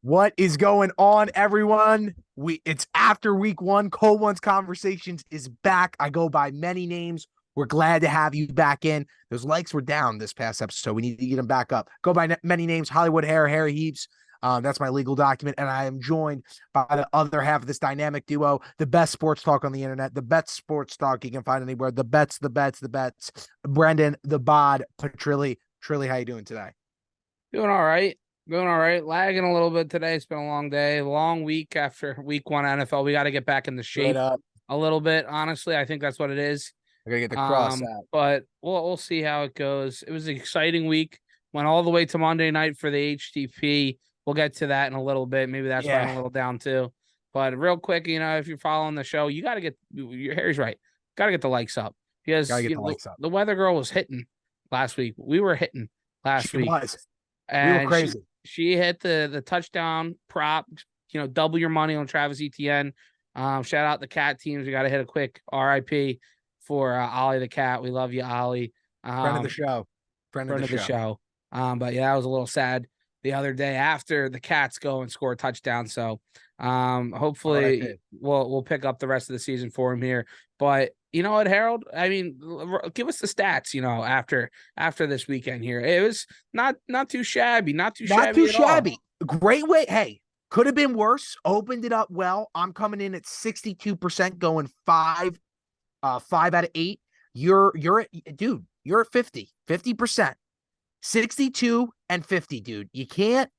What is going on, everyone? It's after week one. Cole One's Conversations is back. I go by many names. We're glad to have you back in. Those likes were down this past episode. We need to get them back up. Go by many names. Hollywood Hair, Harry Heaps. That's my legal document. And I am joined by the other half of this dynamic duo, the best sports talk on the internet, the best sports talk you can find anywhere. The bets. Brendan, the bod, Petrilli. Trilly, how you doing today? Doing all right. Doing all right. Lagging a little bit today. It's been a long day, long week after week one NFL. We got to get back into shape a little bit. Honestly, I think that's what it is. I gotta get the cross out. But we'll see how it goes. It was an exciting week. Went all the way to Monday night for the HTP. We'll get to that in a little bit. Maybe that's why I'm a little down too. But real quick, if you're following the show, you got to get your Harry's right. Got to get the likes up because the weather girl was hitting last week. We were hitting last week. And we were crazy. She hit the touchdown prop, double your money on Travis Etienne. Shout out the cat teams. We got to hit a quick RIP for Ollie the cat. We love you, Ollie. Friend of the show. Friend of the show. But yeah, that was a little sad the other day after the Cats go and score a touchdown. So hopefully we'll pick up the rest of the season for him here. But you know what, Harold? I mean, give us the stats, after this weekend here. It was not too shabby, not too shabby. Great way. Hey, could have been worse. Opened it up well. I'm coming in at 62%, going 5 out of 8. You're at 50%. 62 and 50, dude. You can't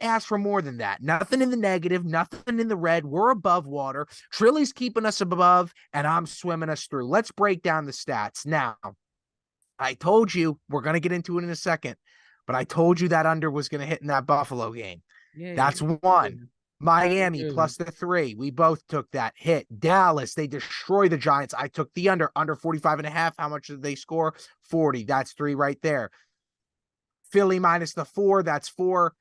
ask for more than that. Nothing in the negative, nothing in the red. We're above water. Trilly's keeping us above, and I'm swimming us through. Let's break down the stats. Now, I told you, we're going to get into it in a second, but I told you that under was going to hit in that Buffalo game. Yeah, that's one. Miami plus the 3. We both took that hit. Dallas, they destroy the Giants. I took the under 45.5. How much did they score? 40. That's 3 right there. Philly minus the 4. That's 4.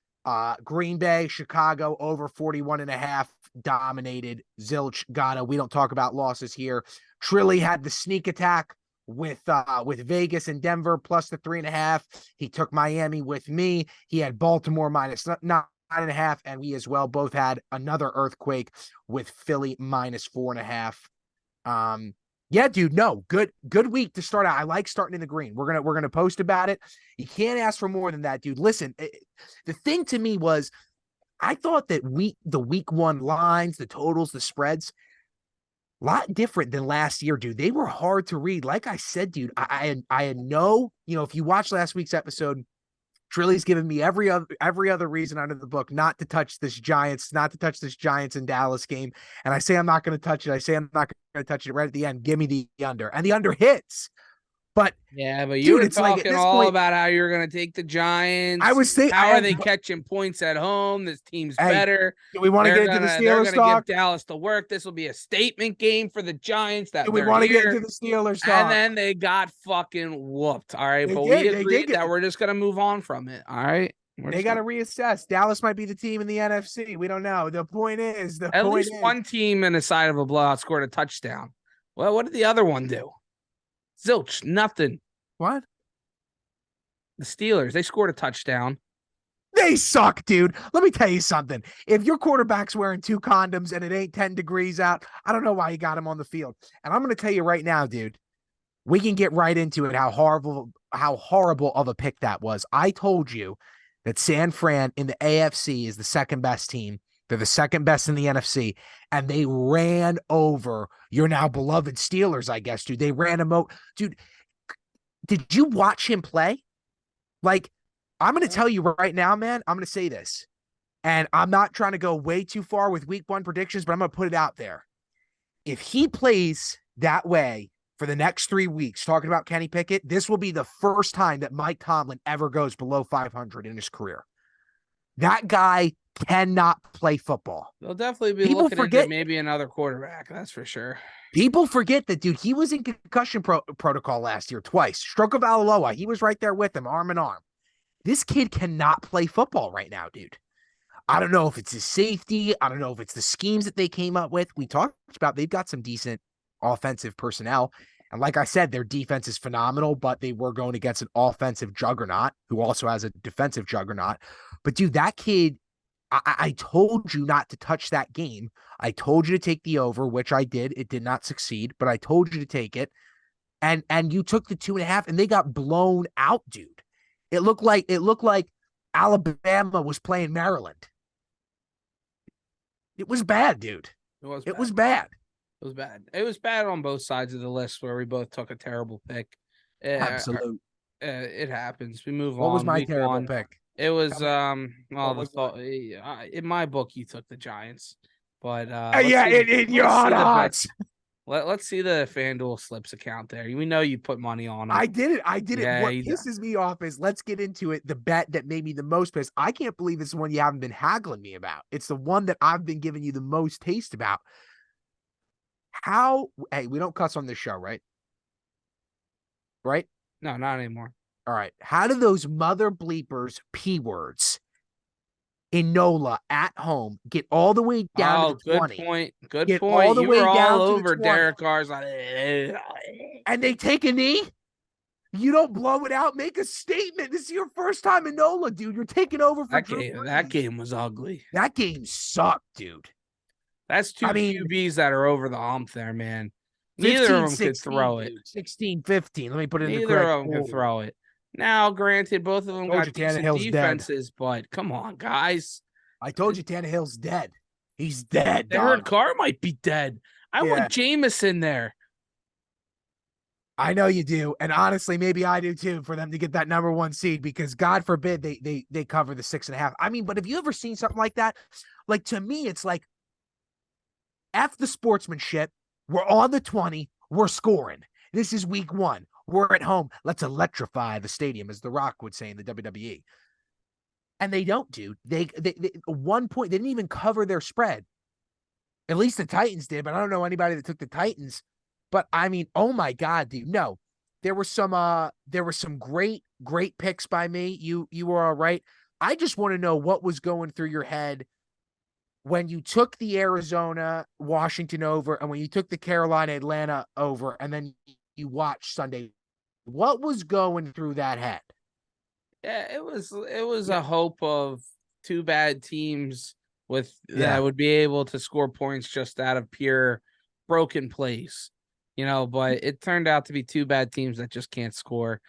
Green Bay, Chicago over 41.5. Dominated. Zilch, Ghana. We don't talk about losses here. Trilly had the sneak attack with Vegas and Denver plus the 3.5. He took Miami with me. He had Baltimore minus 9.5, and we as well both had another earthquake with Philly minus 4.5. Yeah, dude, no, good week to start out. I like starting in the green. We're gonna post about it. You can't ask for more than that, dude. Listen, the thing to me was, I thought that the week one lines, the totals, the spreads, a lot different than last year, dude. They were hard to read. Like I said, dude, I had no, if you watched last week's episode, Trilly's given me every other reason under the book not to touch this Giants and Dallas game. And I say I'm not going to touch it. I say I'm not going to touch it right at the end. Give me the under. And the under hits. But yeah, but you were talking all about how you're going to take the Giants. I was saying, how are they catching points at home? This team's better. Do we want to get into the Steelers talk? Give Dallas to work. This will be a statement game for the Giants. Do we want to get into the Steelers talk? And then they got fucking whooped. All right, we agreed that we're just going to move on from it. All right. They got to reassess. Dallas might be the team in the NFC. We don't know. The point is, at least one team in the side of a blowout scored a touchdown. Well, what did the other one do? Zilch, nothing. What? The Steelers, they scored a touchdown. They suck, dude. Let me tell you something. If your quarterback's wearing 2 condoms and it ain't 10 degrees out, I don't know why you got him on the field. And I'm going to tell you right now, dude, we can get right into it, how horrible of a pick that was. I told you that San Fran in the AFC is the second best team. They're the second best in the NFC, and they ran over your now beloved Steelers, I guess, dude. They ran him over. Dude, did you watch him play? Like, I'm going to tell you right now, man, I'm going to say this, and I'm not trying to go way too far with week one predictions, but I'm going to put it out there. If he plays that way for the next 3 weeks, talking about Kenny Pickett, this will be the first time that Mike Tomlin ever goes below 500 in his career. That guy cannot play football. They'll definitely be looking into maybe another quarterback. That's for sure. People forget that, dude. He was in concussion protocol last year twice. Stroke of Alaloa. He was right there with him, arm in arm. This kid cannot play football right now, dude. I don't know if it's his safety. I don't know if it's the schemes that they came up with. We talked about they've got some decent offensive personnel. And like I said, their defense is phenomenal, but they were going against an offensive juggernaut who also has a defensive juggernaut. But, dude, that kid I told you not to touch that game. I told you to take the over, which I did. It did not succeed, but I told you to take it. And you took the 2.5 and they got blown out, dude. It looked like Alabama was playing Maryland. It was bad, dude. It was It bad. was bad. It was bad. It was bad on both sides of the list where we both took a terrible pick. Absolute. It happens. We move What was on. my Week terrible one. pick? It was What well the was thought in my book you took the Giants, but let's yeah, see the in your let's hot see the bet. hearts. Let's see the FanDuel slips account there. We know you put money on them. I did it. I did it. Yeah, What pisses me off is, let's get into it. The bet that made me the most pissed. I can't believe it's the one you haven't been haggling me about. It's the one that I've been giving you the most taste about. Hey, we don't cuss on this show, right? Right? No, not anymore. All right. How do those mother bleepers P words in NOLA at home get all the way down to the Good 20? point. Good Get all point. the You were way all down to the over 20. Derek Carr's on And they take a knee? You don't blow it out. Make a statement. This is your first time in NOLA, dude. You're taking over for Drew Brees. That game was ugly. That game sucked, dude. That's two QBs that are over the hump there, man. Neither 15, of them 16, could throw it. Dude. 16, 15. Let me put it in the Neither correct of them could throw it. Now, granted, both of them Told got you decent Tannehill's defenses, but come on, guys. I told you Tannehill's dead. He's dead, They dog. heard Carr might be dead. I want Jameis in there. I know you do. And honestly, maybe I do too, for them to get that number 1 seed, because God forbid they cover the 6.5. I mean, but have you ever seen something like that? Like, to me, it's like, F the sportsmanship. We're on the 20. We're scoring. This is week 1. We're at home. Let's electrify the stadium, as The Rock would say in the WWE. And they don't, dude. They at one point, they didn't even cover their spread. At least the Titans did, but I don't know anybody that took the Titans. But I mean, oh my God, dude. No, there were some great picks by me. You were all right. I just want to know what was going through your head when you took the Arizona Washington over, and when you took the Carolina Atlanta over, and then you watched Sunday. What was going through that head? Yeah, it was a hope of two bad teams that would be able to score points just out of pure broken plays, but it turned out to be two bad teams that just can't score.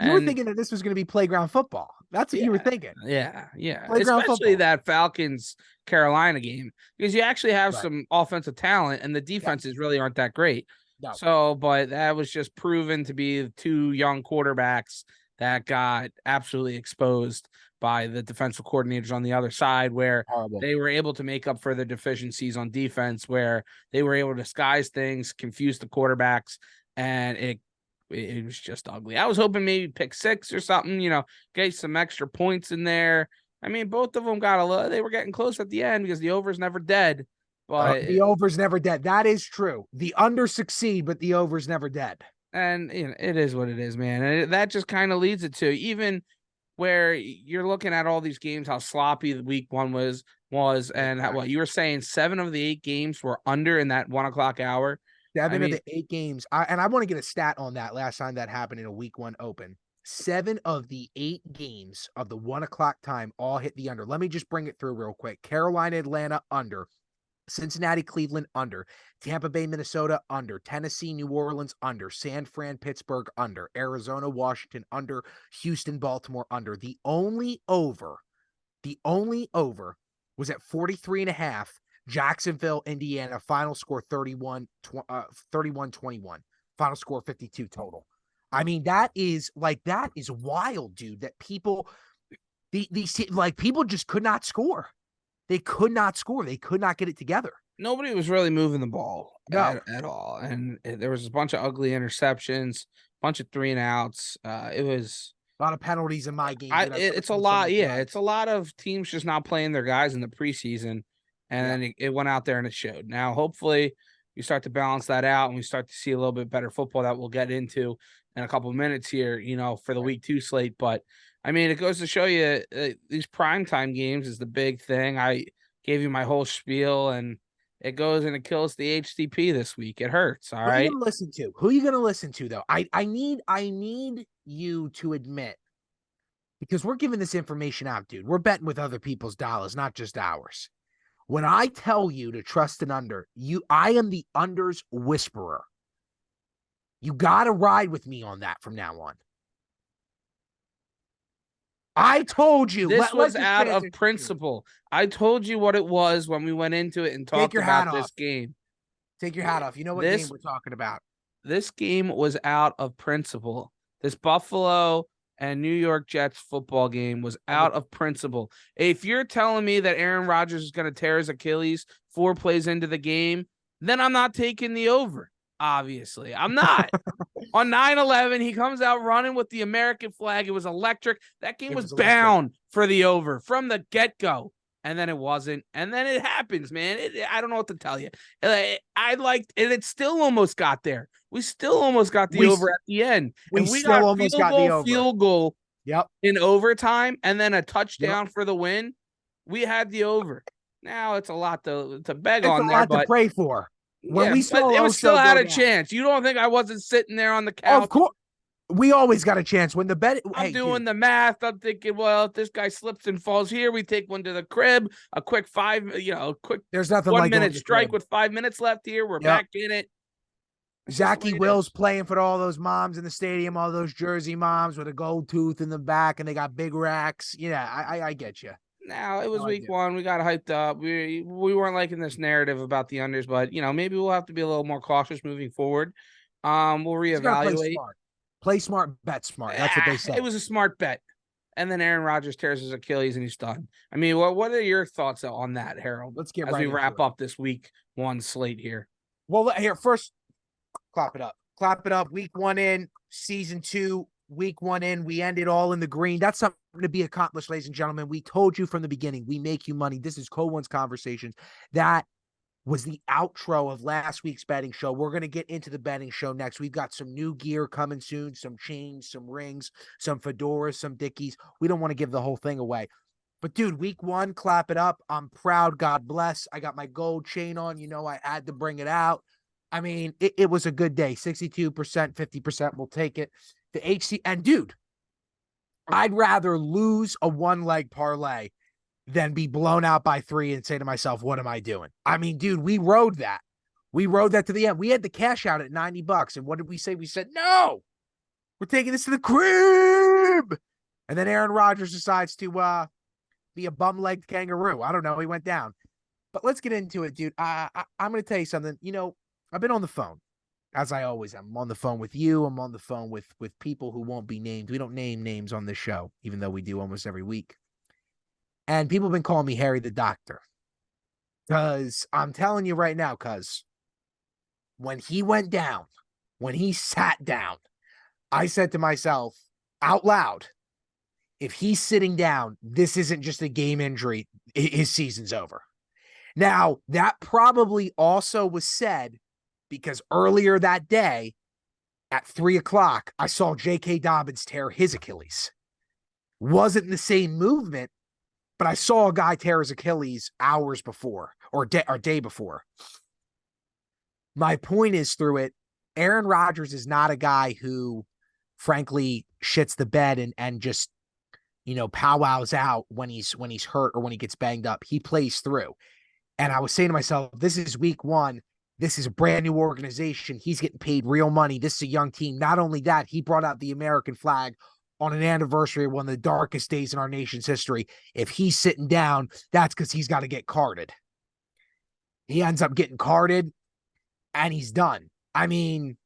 You were thinking that this was going to be playground football. That's what you were thinking. Yeah. Playground Especially football. That Falcons Carolina game, because you actually have some offensive talent and the defenses really aren't that great. No. So, but that was just proven to be two young quarterbacks that got absolutely exposed by the defensive coordinators on the other side, where they were able to make up for their deficiencies on defense, where they were able to disguise things, confuse the quarterbacks, and it was just ugly. I was hoping maybe pick 6 or something, get some extra points in there. I mean, both of them they were getting close at the end because the over's never dead. But the over's never dead. That is true. The under succeed, but the over's never dead. And it is what it is, man. And that just kind of leads it to, even where you're looking at all these games, how sloppy the week 1 was, and what you were saying, 7 of the 8 games were under in that 1 o'clock hour. 7 of the 8 games. And I want to get a stat on that last time that happened in a week 1 open. 7 of the 8 games of the 1 o'clock time all hit the under. Let me just bring it through real quick. Carolina, Atlanta, under. Cincinnati, Cleveland, under. Tampa Bay, Minnesota, under. Tennessee, New Orleans, under. San Fran, Pittsburgh, under. Arizona, Washington, under. Houston, Baltimore, under. The only over was at 43.5. Jacksonville, Indiana, final score 31-21. Final score 52 total. I mean, that is wild, dude, that people just could not score. They could not score. They could not get it together. Nobody was really moving the ball at all. And there was a bunch of ugly interceptions, bunch of 3-and-outs. It was a lot of penalties in my game. It's a lot. Yeah, it's a lot of teams just not playing their guys in the preseason. And then it went out there and it showed. Now, hopefully, we start to balance that out and we start to see a little bit better football that we'll get into in a couple of minutes here, for the week 2 slate. But I mean, it goes to show you these primetime games is the big thing. I gave you my whole spiel, and it goes and it kills the HTP this week. It hurts. All right. Who are you gonna listen to though? I need you to admit because we're giving this information out, dude. We're betting with other people's dollars, not just ours. When I tell you to trust an under, I am the unders whisperer. You got to ride with me on that from now on. I told you. This was out of principle. I told you what it was when we went into it and talked about this game. Take your hat off. You know what game we're talking about. This game was out of principle. This Buffalo and New York Jets football game was out of principle. If you're telling me that Aaron Rodgers is going to tear his Achilles 4 plays into the game, then I'm not taking the over. Obviously, I'm not. On 9/11, he comes out running with the American flag. It was electric. That game was bound for the over from the get-go. And then it wasn't. And then it happens, man. I don't know what to tell you. I liked it. It still almost got there. We still almost got the over at the end. We still almost got the over. Field goal Yep. in overtime, and then a touchdown for the win. We had the over. Now it's a lot to beg on there. It's a lot to pray for. When we saw it was still had a chance. You don't think I wasn't sitting there on the couch? Of course. We always got a chance when the bet. I'm doing the math. I'm thinking, well, if this guy slips and falls here, we take one to the crib. A quick There's nothing 1 like minute strike with 5 minutes left here. We're back in it. Zachy Wills playing for all those moms in the stadium, all those Jersey moms with a gold tooth in the back, and they got big racks. Yeah, I get you. Now it was week 1. We got hyped up. We weren't liking this narrative about the unders, but maybe we'll have to be a little more cautious moving forward. We'll reevaluate. Play smart, bet smart. That's what they say. It was a smart bet. And then Aaron Rodgers tears his Achilles and he's done. I mean, what are your thoughts on that, Harold? Let's get as we wrap up this week 1 slate here. Well, here first, clap it up. Clap it up. Week 1 in, season 2. Week 1 in, we ended all in the green. That's something to be accomplished, ladies and gentlemen. We told you from the beginning, we make you money. This is Cohen's Conversations. That was the outro of last week's betting show. We're going to get into the betting show next. We've got some new gear coming soon, some chains, some rings, some fedoras, some dickies. We don't want to give the whole thing away. But, dude, week 1, clap it up. I'm proud. God bless. I got my gold chain on. I had to bring it out. I mean, it was a good day. 62%, 50%. We'll take it. The HC. And, dude, I'd rather lose a 1-leg parlay than be blown out by 3 and say to myself, what am I doing? I mean, dude, we rode that. We rode that to the end. We had the cash out at $90. And what did we say? We said, no, we're taking this to the crib. And then Aaron Rodgers decides to be a bum-legged kangaroo. I don't know. He went down. But let's get into it, dude. I'm going to tell you something. I've been on the phone, as I always am. I'm on the phone with you. I'm on the phone with people who won't be named. We don't name names on this show, even though we do almost every week. And people have been calling me Harry the Doctor. Because I'm telling you right now, when he went down, when he sat down, I said to myself out loud, if he's sitting down, this isn't just a game injury. His season's over. Now, that probably also was said because earlier that day at 3:00, I saw J.K. Dobbins tear his Achilles. Wasn't the same movement, but I saw a guy tear his Achilles hours before or day before. My point is through it, Aaron Rodgers is not a guy who, frankly, shits the bed and just, powwows out when he's hurt or when he gets banged up. He plays through. And I was saying to myself, this is week 1. This is a brand new organization. He's getting paid real money. This is a young team. Not only that, he brought out the American flag on an anniversary of one of the darkest days in our nation's history. If he's sitting down, that's because he's got to get carded. He ends up getting carded, and he's done. I mean,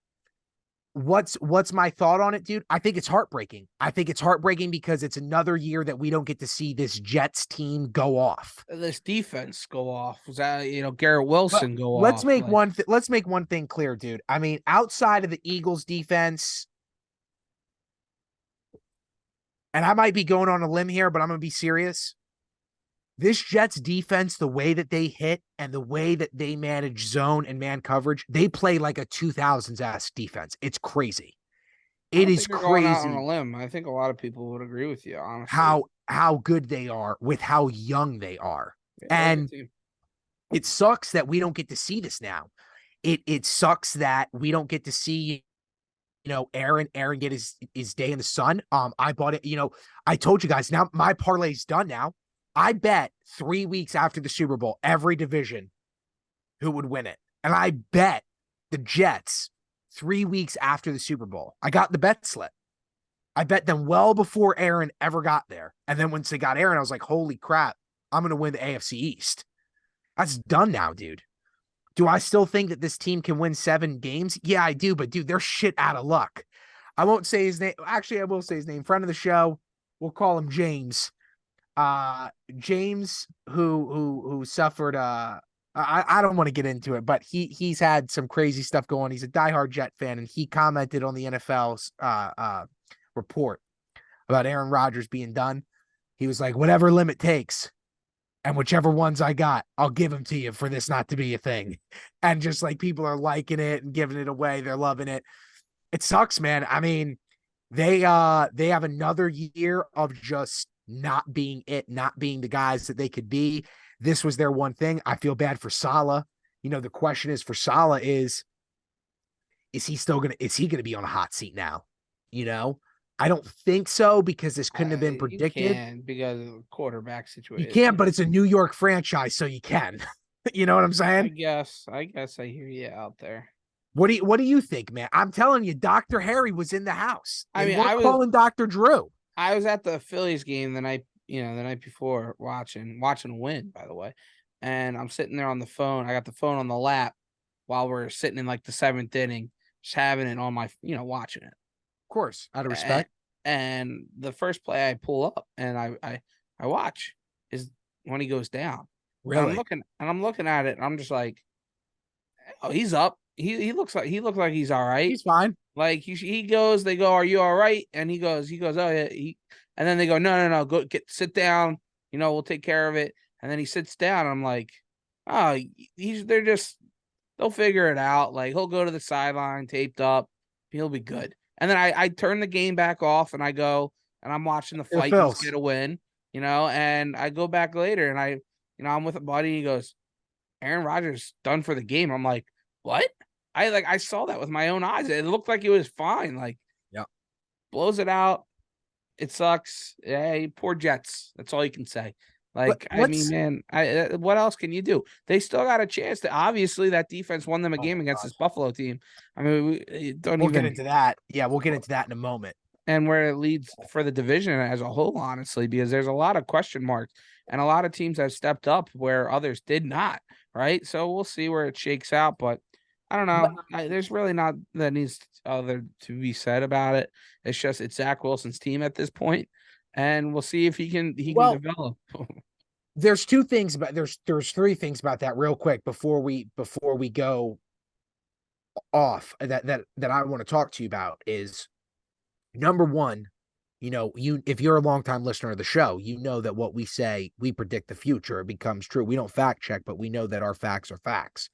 what's my thought on it, dude? I think it's heartbreaking. I think it's heartbreaking because it's another year that we don't get to see this Jets team go off. This defense go off. Was that, Garrett Wilson go off? Let's make one thing clear, dude. I mean, outside of the Eagles defense, and I might be going on a limb here, but I'm going to be serious. This Jets defense, the way that they hit and the way that they manage zone and man coverage, they play like a 2000s-esque defense. It's crazy. It is crazy. Going out on a limb. I think a lot of people would agree with you, honestly. How good they are with how young they are. Yeah, and it sucks that we don't get to see this now. It sucks that we don't get to see, Aaron get his day in the sun. I bought it. I told you guys, now my parlay's done now. I bet 3 weeks after the Super Bowl, every division who would win it. And I bet the Jets 3 weeks after the Super Bowl. I got the bet slip. I bet them well before Aaron ever got there. And then once they got Aaron, I was like, holy crap, I'm going to win the AFC East. That's done now, dude. Do I still think that this team can win 7 games? Yeah, I do. But, dude, they're shit out of luck. I won't say his name. Actually, I will say his name. Friend of the show. We'll call him James. James, who suffered I don't want to get into it, but he's had some crazy stuff going. He's a diehard Jet fan, and he commented on the NFL's report about Aaron Rodgers being done. He was like, whatever limit takes, and whichever ones I got, I'll give them to you for this not to be a thing. And just like people are liking it and giving it away, they're loving it. It sucks, man. I mean, they have another year of just not being the guys that they could be. This was their one thing. I feel bad for Saleh. The question is for Saleh is he gonna be on a hot seat now? I don't think so, because this couldn't have been predicted. You can, because of the quarterback situation. You can, but it's a New York franchise, so you can. You know what I'm saying? I guess I hear you out there. What do you think, man? I'm telling you, Dr. Harry was in the house. I mean, I was calling Dr. Drew. I was at the Phillies game the night before watching a win, by the way. And I'm sitting there on the phone. I got the phone on the lap while we're sitting in like the 7th inning, just having it on my, watching it. Of course, out of respect. And the first play I pull up and I watch is when he goes down. Really? I'm looking at it and I'm just like, oh, he's up. He looks like he's all right. He's fine. Like he goes, they go, are you all right? And he goes, oh yeah. And then they go, no, go sit down. We'll take care of it. And then he sits down. I'm like, oh, they'll figure it out. Like, he'll go to the sideline, taped up. He'll be good. And then I turn the game back off and I go and I'm watching the Vikings get a win, and I go back later and I'm with a buddy. And he goes, Aaron Rodgers done for the game. I'm like, what? I saw that with my own eyes. It looked like it was fine. Like, yeah, blows it out. It sucks. Hey, poor Jets. That's all you can say. Like, I mean, man, what else can you do? They still got a chance to. Obviously, that defense won them a game against this Buffalo team. I mean, we'll get into that. Yeah, we'll get into that in a moment. And where it leads for the division as a whole, honestly, because there's a lot of question marks and a lot of teams have stepped up where others did not. Right. So we'll see where it shakes out. But I don't know. There's really not that needs other to be said about it. It's just it's Zach Wilson's team at this point, and we'll see if he can develop. There's 3 things about that real quick before we go off that I want to talk to you about is number one. If you're a longtime listener of the show, you know that what we say, we predict the future, it becomes true. We don't fact check, but we know that our facts are facts.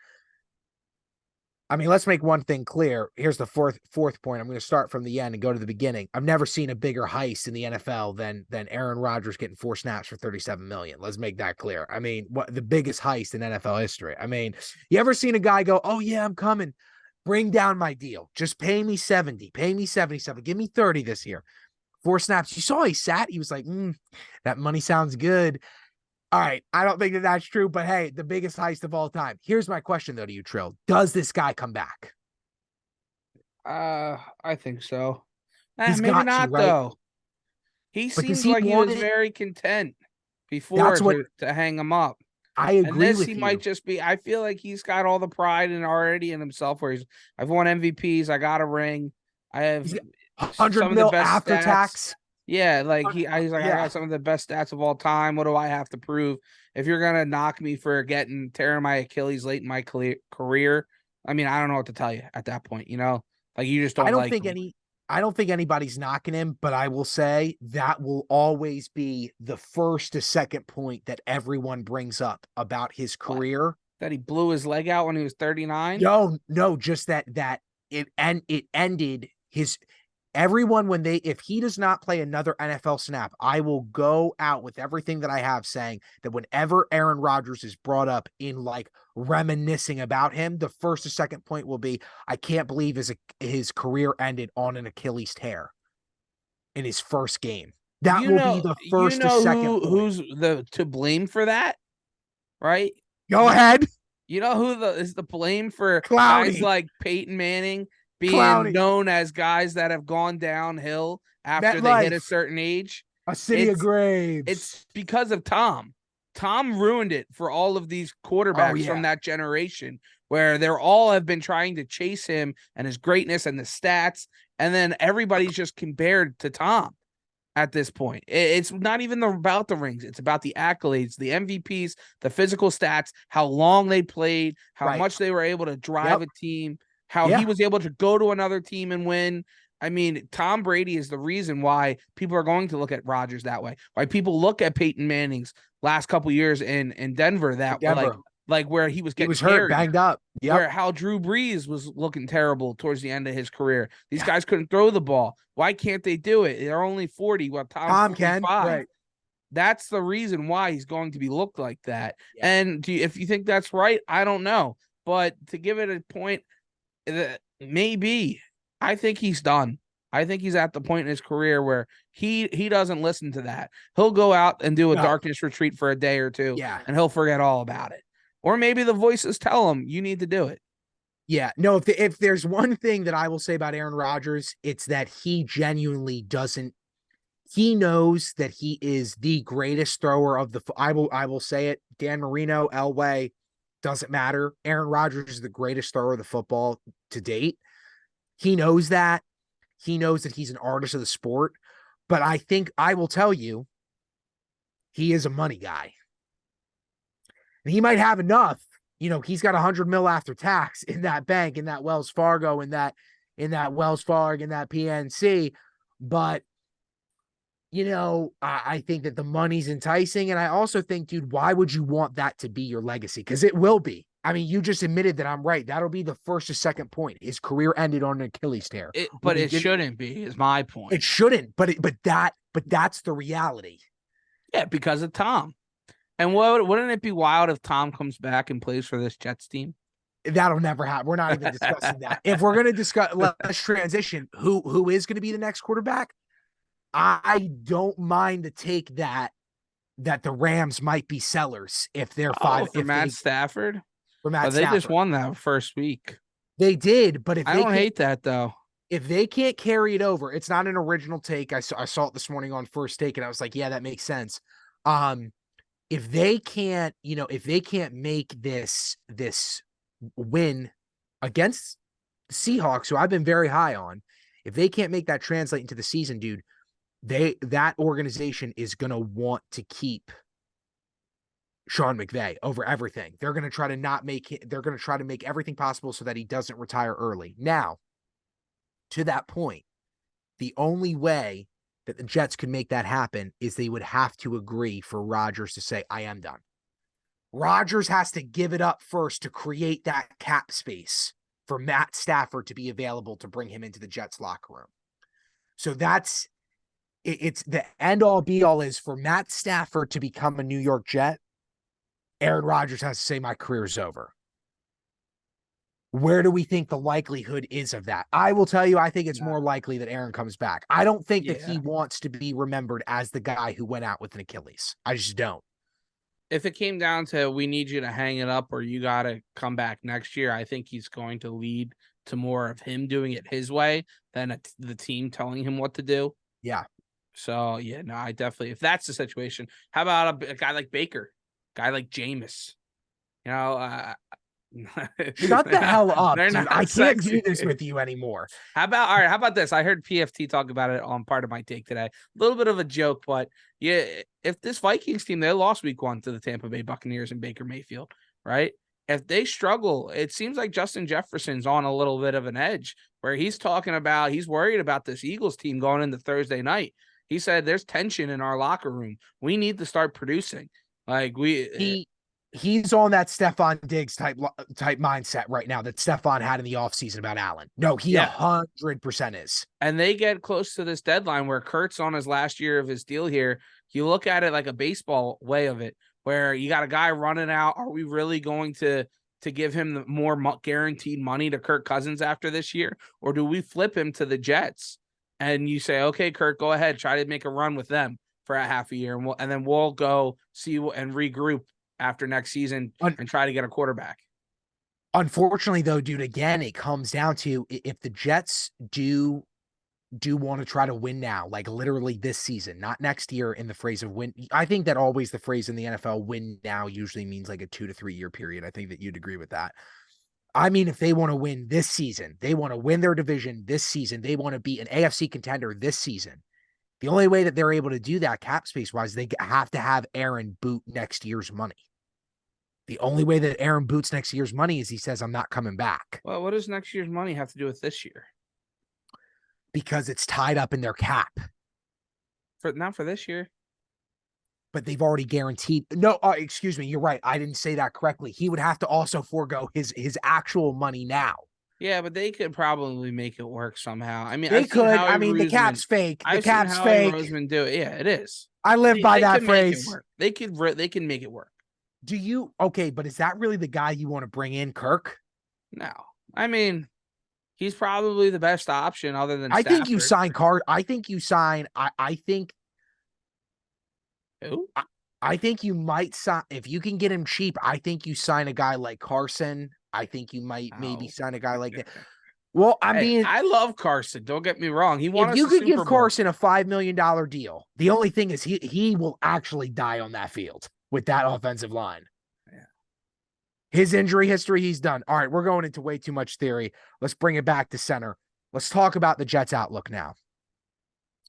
I mean, let's make one thing clear. Here's the fourth point. I'm going to start from the end and go to the beginning. I've never seen a bigger heist in the NFL than Aaron Rodgers getting 4 snaps for $37 million. Let's make that clear. I mean, what the biggest heist in NFL history. I mean, you ever seen a guy go, "Oh yeah, I'm coming. Bring down my deal. Just pay me 70. Pay me 77. Give me 30 this year." 4 snaps. You saw he sat. He was like, that money sounds good. All right. I don't think that that's true, but hey, the biggest heist of all time. Here's my question though to you, Trill. Does this guy come back? I think so. Maybe not right? Though. He seems like he was very content before to hang him up. I agree. And this he might just be. I feel like he's got all the pride and already in himself. Where I've won MVPs. I got a ring. I have 100 mil after tax. Yeah, like he's like, I got some of the best stats of all time. What do I have to prove? If you're gonna knock me for tearing my Achilles late in my career, I mean, I don't know what to tell you at that point. Like you just don't. I don't think anybody's knocking him, but I will say that will always be the first to second point that everyone brings up about his career. What? That he blew his leg out when he was 39. No, just that it ended his. everyone, if he does not play another NFL snap, I will go out with everything that I have saying that whenever Aaron Rodgers is brought up in like reminiscing about him, the first or second point will be, I can't believe his career ended on an Achilles tear in his first game. That will be the first to second point. Who's to blame for that, right? Go ahead. You know who is the blame for Clowney. guys like Peyton Manning being known as guys that have gone downhill after they hit a certain age? A city of graves. It's because of Tom. Tom ruined it for all of these quarterbacks from that generation, where they're all have been trying to chase him and his greatness and the stats, and then everybody's just compared to Tom. At this point, it's not even about the rings. It's about the accolades, the MVPs, the physical stats, how long they played, how much they were able to drive a team, how he was able to go to another team and win. I mean, Tom Brady is the reason why people are going to look at Rodgers that way. Why people look at Peyton Manning's last couple years in Denver like where he was getting hurt, banged up. Where how Drew Brees was looking terrible towards the end of his career. These guys couldn't throw the ball. Why can't they do it? They're only 40. Well, Tom can. Right. That's the reason why he's going to be looked like that. Yeah. And if you think that's right, I don't know. But to give it a point, maybe I think he's done. I think he's at the point in his career where he doesn't listen to that. He'll go out and do a darkness retreat for a day or two, and he'll forget all about it. Or maybe the voices tell him you need to do it. Yeah, no, if there's one thing that I will say about Aaron Rodgers, it's that he genuinely doesn't. He knows that he is the greatest thrower of the. I will say it. Dan Marino, Elway, doesn't matter. Aaron Rodgers is the greatest thrower of the football to date. He knows that. He knows that he's an artist of the sport. But I think I will tell you, he is a money guy. And he might have enough. You know, he's got $100 million after tax in that bank, in that Wells Fargo, in that Wells Fargo, in that PNC. But, you know, I think that the money's enticing. And I also think, dude, why would you want that to be your legacy? Because it will be. I mean, you just admitted that I'm right. That'll be the first or second point. His career ended on an Achilles tear. But it shouldn't be, is my point. It shouldn't, but that's the reality. Yeah, because of Tom. And wouldn't it be wild if Tom comes back and plays for this Jets team? That'll never happen. We're not even discussing that. If we're going to discuss, let's transition. Who is going to be the next quarterback? I don't mind the take that the Rams might be sellers if they're five. For Matt Stafford? For Matt Stafford. They just won that first week. They did, but if I don't hate that though. If they can't carry it over, it's not an original take. I saw it this morning on First Take, and I was like, yeah, that makes sense. If they can't, if they can't make this win against the Seahawks, who I've been very high on, if they can't make that translate into the season, dude, that organization is gonna want to keep Sean McVay over everything. They're gonna try to they're gonna try to make everything possible so that he doesn't retire early. Now, to that point, the only way that the Jets could make that happen is they would have to agree for Rodgers to say, I am done. Rodgers has to give it up first to create that cap space for Matt Stafford to be available to bring him into the Jets locker room. So it's the end all be all is for Matt Stafford to become a New York Jet. Aaron Rodgers has to say my career's over. Where do we think the likelihood is of that? I will tell you, I think it's more likely that Aaron comes back. I don't think that he wants to be remembered as the guy who went out with an Achilles. I just don't. If it came down to we need you to hang it up or you got to come back next year, I think he's going to lead to more of him doing it his way than the team telling him what to do. Yeah. So, I definitely, if that's the situation, how about a guy like Baker, guy like Jameis? Shut the hell up, dude. I can't do this with you anymore. How about this? I heard PFT talk about it on part of my take today. A little bit of a joke, but yeah, if this Vikings team, they lost week 1 to the Tampa Bay Buccaneers and Baker Mayfield, right? If they struggle, it seems like Justin Jefferson's on a little bit of an edge where he's worried about this Eagles team going into Thursday night. He said there's tension in our locker room. We need to start producing. he's on that Stephon Diggs type mindset right now that Stephon had in the offseason about Allen. No, he 100% is. And they get close to this deadline where Kurt's on his last year of his deal here. You look at it like a baseball way of it, where you got a guy running out. Are we really going to give him the more guaranteed money to Kirk Cousins after this year? Or do we flip him to the Jets and you say, okay, Kirk, go ahead, try to make a run with them for a half a year. And then we'll go see and regroup after next season and try to get a quarterback. Unfortunately, though, dude, again, it comes down to if the Jets do want to try to win now, like literally this season, not next year in the phrase of win. I think that always the phrase in the NFL win now usually means like a 2 to 3 year period. I think that you'd agree with that. I mean, if they want to win this season, they want to win their division this season, they want to be an AFC contender this season. The only way that they're able to do that cap space wise, they have to have Aaron boot next year's money. The only way that Aaron boots next year's money is he says, I'm not coming back. Well, what does next year's money have to do with this year? Because it's tied up in their cap. Not for this year. But they've already guaranteed. No, excuse me. You're right. I didn't say that correctly. He would have to also forego his actual money now. Yeah, but they could probably make it work somehow. I mean, they could. I mean, the cap's fake. The cap's fake. Roseman do it. Yeah, it is. I live by that phrase. They can make it work. Do you? Okay, but is that really the guy you want to bring in, Kirk? No. I mean, he's probably the best option other than Stafford. I think you sign I think you sign. I think. Who? I think you might sign if you can get him cheap. I think you sign a guy like Carson. I think you might maybe sign a guy like that. Well, I love Carson. Don't get me wrong. If you could give Carson a $5 million deal, the only thing is he will actually die on that field with that offensive line. Yeah. His injury history, he's done. All right, we're going into way too much theory. Let's bring it back to center. Let's talk about the Jets' outlook now.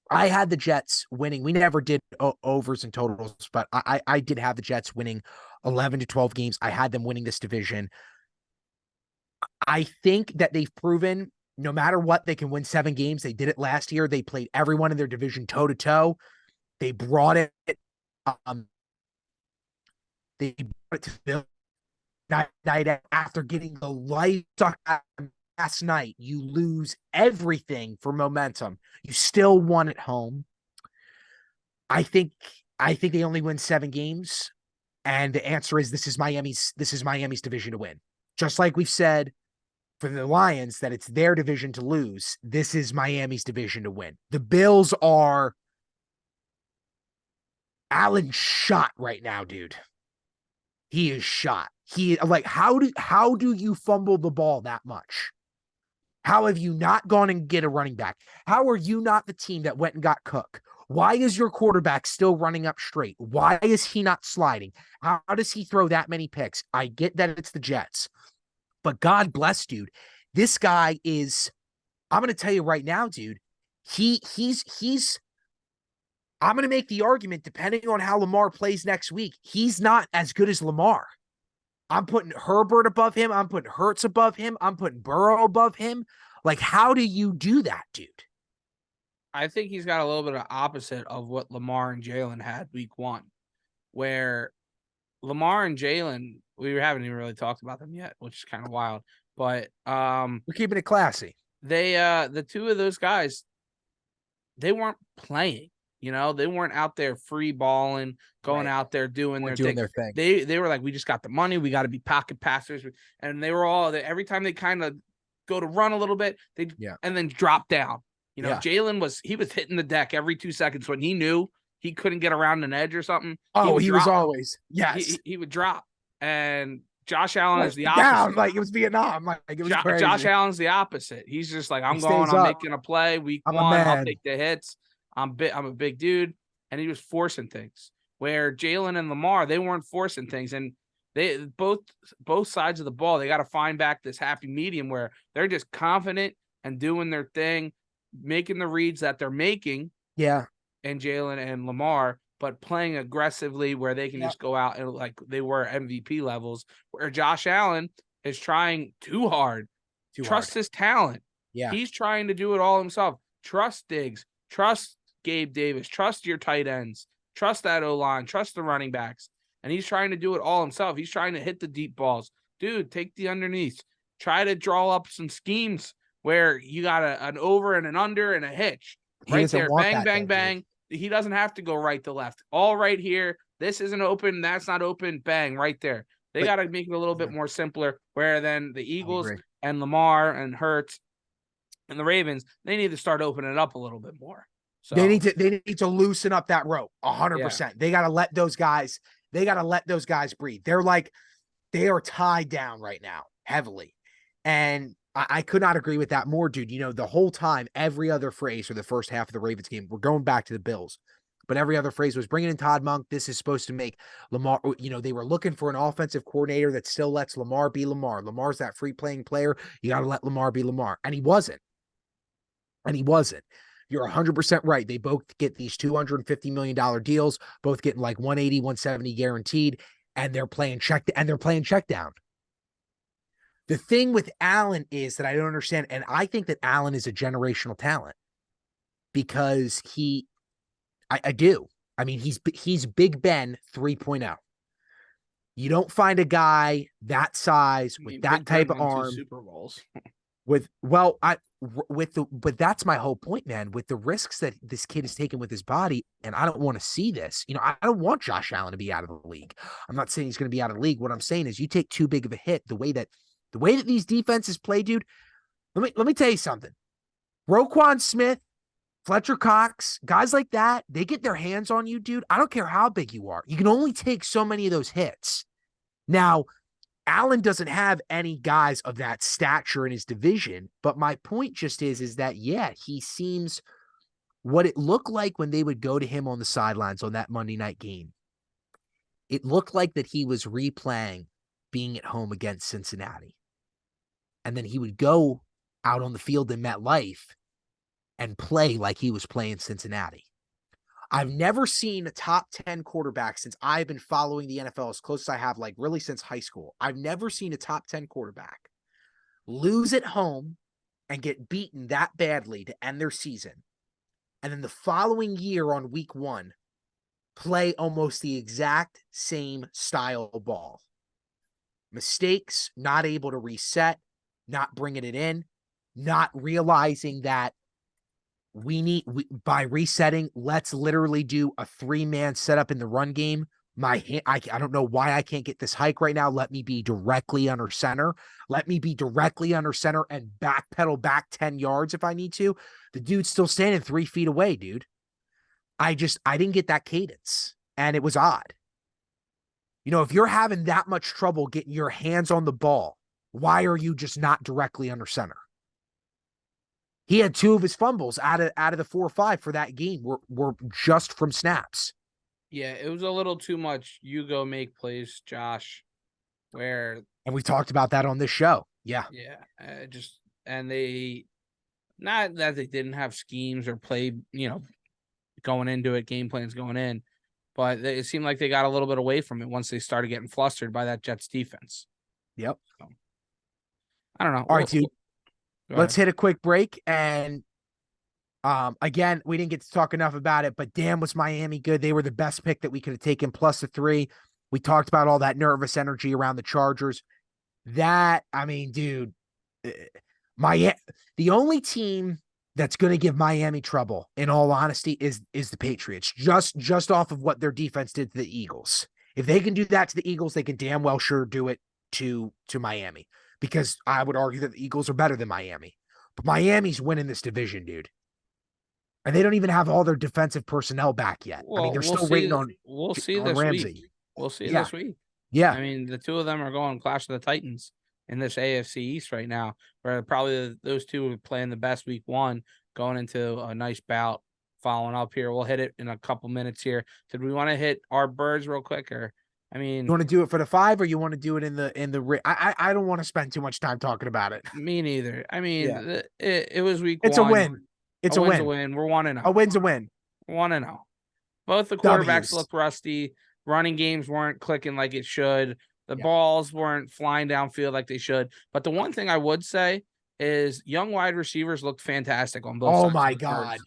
I had the Jets winning. We never did overs and totals, but I did have the Jets winning 11 to 12 games. I had them winning this division. I think that they've proven no matter what, they can win 7 games. They did it last year. They played everyone in their division toe to toe. They brought it. They brought it to Bill night after getting the light sucked out last night. You lose everything for momentum. You still won at home. I think they only win 7 games, and the answer is this is Miami's division to win. Just like we've said for the Lions that it's their division to lose, this is Miami's division to win. The Bills are Allen shot right now, dude. He is shot. How do you fumble the ball that much? How have you not gone and get a running back? How are you not the team that went and got Cook? Why is your quarterback still running up straight? Why is he not sliding? How does he throw that many picks? I get that it's the Jets, but God bless, dude. This guy is, I'm going to tell you right now, dude, he's, I'm going to make the argument, depending on how Lamar plays next week, he's not as good as Lamar. I'm putting Herbert above him. I'm putting Hurts above him. I'm putting Burrow above him. Like, how do you do that, dude? I think he's got a little bit of opposite of what Lamar and Jalen had week 1, where Lamar and Jalen, we haven't even really talked about them yet, which is kind of wild. But we're keeping it classy. They the two of those guys, they weren't playing. You know, they weren't out there free balling, going out there doing their thing. They were like, we just got the money. We got to be pocket passers. And they were all every time they kind of go to run a little bit, and then drop down. You know, Jalen was hitting the deck every 2 seconds when he knew he couldn't get around an edge or something. Oh, he was always, he would drop. And Josh Allen is the opposite. Down, like it was Vietnam. Like it was crazy. Josh Allen's the opposite. He's just like, I'm making a play week 1. I'll take the hits. I'm a big dude, and he was forcing things. Where Jalen and Lamar, they weren't forcing things, and they both sides of the ball, they got to find back this happy medium where they're just confident and doing their thing, making the reads that they're making. Yeah, and Jalen and Lamar, but playing aggressively where they can just go out and like they were MVP levels. Where Josh Allen is trying too hard. Trust his talent. Yeah, he's trying to do it all himself. Trust Diggs. Trust Gabe Davis, trust your tight ends, trust that O-line, trust the running backs. and he's trying to do it all himself. He's trying to hit the deep balls. Dude, take the underneath. Try to draw up some schemes where you got an over and an under and a hitch. He Right doesn't there. want Bang, that, bang, though, bang. He doesn't have to go right to left. All right here. This isn't open. That's not open. Bang, right there. They got to make it a little bit more simpler, where then the Eagles and Lamar and Hurts and the Ravens, they need to start opening it up a little bit more. So they need to loosen up that rope 100%. Yeah. They got to let those guys breathe. They are tied down right now heavily. And I could not agree with that more, dude. You know, the whole time, every other phrase for the first half of the Ravens game, we're going back to the Bills, but every other phrase was bringing in Todd Monk. This is supposed to make Lamar, you know, they were looking for an offensive coordinator that still lets Lamar be Lamar. Lamar's that free playing player. You got to let Lamar be Lamar. And he wasn't. You're 100% right. They both get these $250 million deals, both getting like 180, 170 guaranteed, and they're playing check down. The thing with Allen is that I don't understand, and I think that Allen is a generational talent because I do. I mean, he's Big Ben 3.0. You don't find a guy that size with that type of arm. Super Bowls. But that's my whole point, man, with the risks that this kid is taking with his body. And I don't want to see this. You know, I don't want Josh Allen to be out of the league. I'm not saying he's going to be out of the league. What I'm saying is you take too big of a hit, the way that these defenses play, dude. Let me tell you something. Roquan Smith, Fletcher Cox, guys like that, they get their hands on you, dude. I don't care how big you are. You can only take so many of those hits. Now, Allen doesn't have any guys of that stature in his division, but my point just is that, yeah, he seems what it looked like when they would go to him on the sidelines on that Monday night game. It looked like that he was replaying being at home against Cincinnati. And then he would go out on the field in MetLife and play like he was playing Cincinnati. I've never seen a top 10 quarterback since I've been following the NFL as close as I have, like really since high school. I've never seen a top 10 quarterback lose at home and get beaten that badly to end their season. And then the following year on week 1, play almost the exact same style of ball. Mistakes, not able to reset, not bringing it in, not realizing that by resetting, let's literally do a 3-man setup in the run game. I don't know why I can't get this hike right now. Let me be directly under center. Let me be directly under center and backpedal back 10 yards if I need to. The dude's still standing 3 feet away, dude. I didn't get that cadence, and it was odd. You know, if you're having that much trouble getting your hands on the ball, why are you just not directly under center? He had 2 of his fumbles out of the 4 or 5 for that game were just from snaps. Yeah, it was a little too much. You go make plays, Josh. And we talked about that on this show. Yeah. Yeah. And they, not that they didn't have schemes or play, you know, going into it, game plans going in, but it seemed like they got a little bit away from it once they started getting flustered by that Jets defense. Yep. So, I don't know. All right, dude. Let's hit a quick break. And again, we didn't get to talk enough about it, but damn, was Miami good. They were the best pick that we could have taken, plus the 3. We talked about all that nervous energy around the Chargers. That, I mean, dude, the only team that's going to give Miami trouble, in all honesty, is the Patriots, just off of what their defense did to the Eagles. If they can do that to the Eagles, they can damn well sure do it to Miami, because I would argue that the Eagles are better than Miami. But Miami's winning this division, dude. And they don't even have all their defensive personnel back yet. Well, I mean, they're still waiting on We'll see this Ramsey. week. We'll see this week. Yeah. I mean, the 2 of them are going Clash of the Titans in this AFC East right now, where probably those 2 are playing the best week 1, going into a nice bout, following up here. We'll hit it in a couple minutes here. Did we want to hit our birds real quick, or I mean, you want to do it for the 5, or you want to do it in the I don't want to spend too much time talking about it. Me neither. I mean, it was week 1. It's a win. It's a win. A win. We're 1-0. A win's a win. 1-0. Both the quarterbacks look rusty. Running games weren't clicking like it should. The balls weren't flying downfield like they should. But the one thing I would say is young wide receivers looked fantastic on both sides. Oh my God.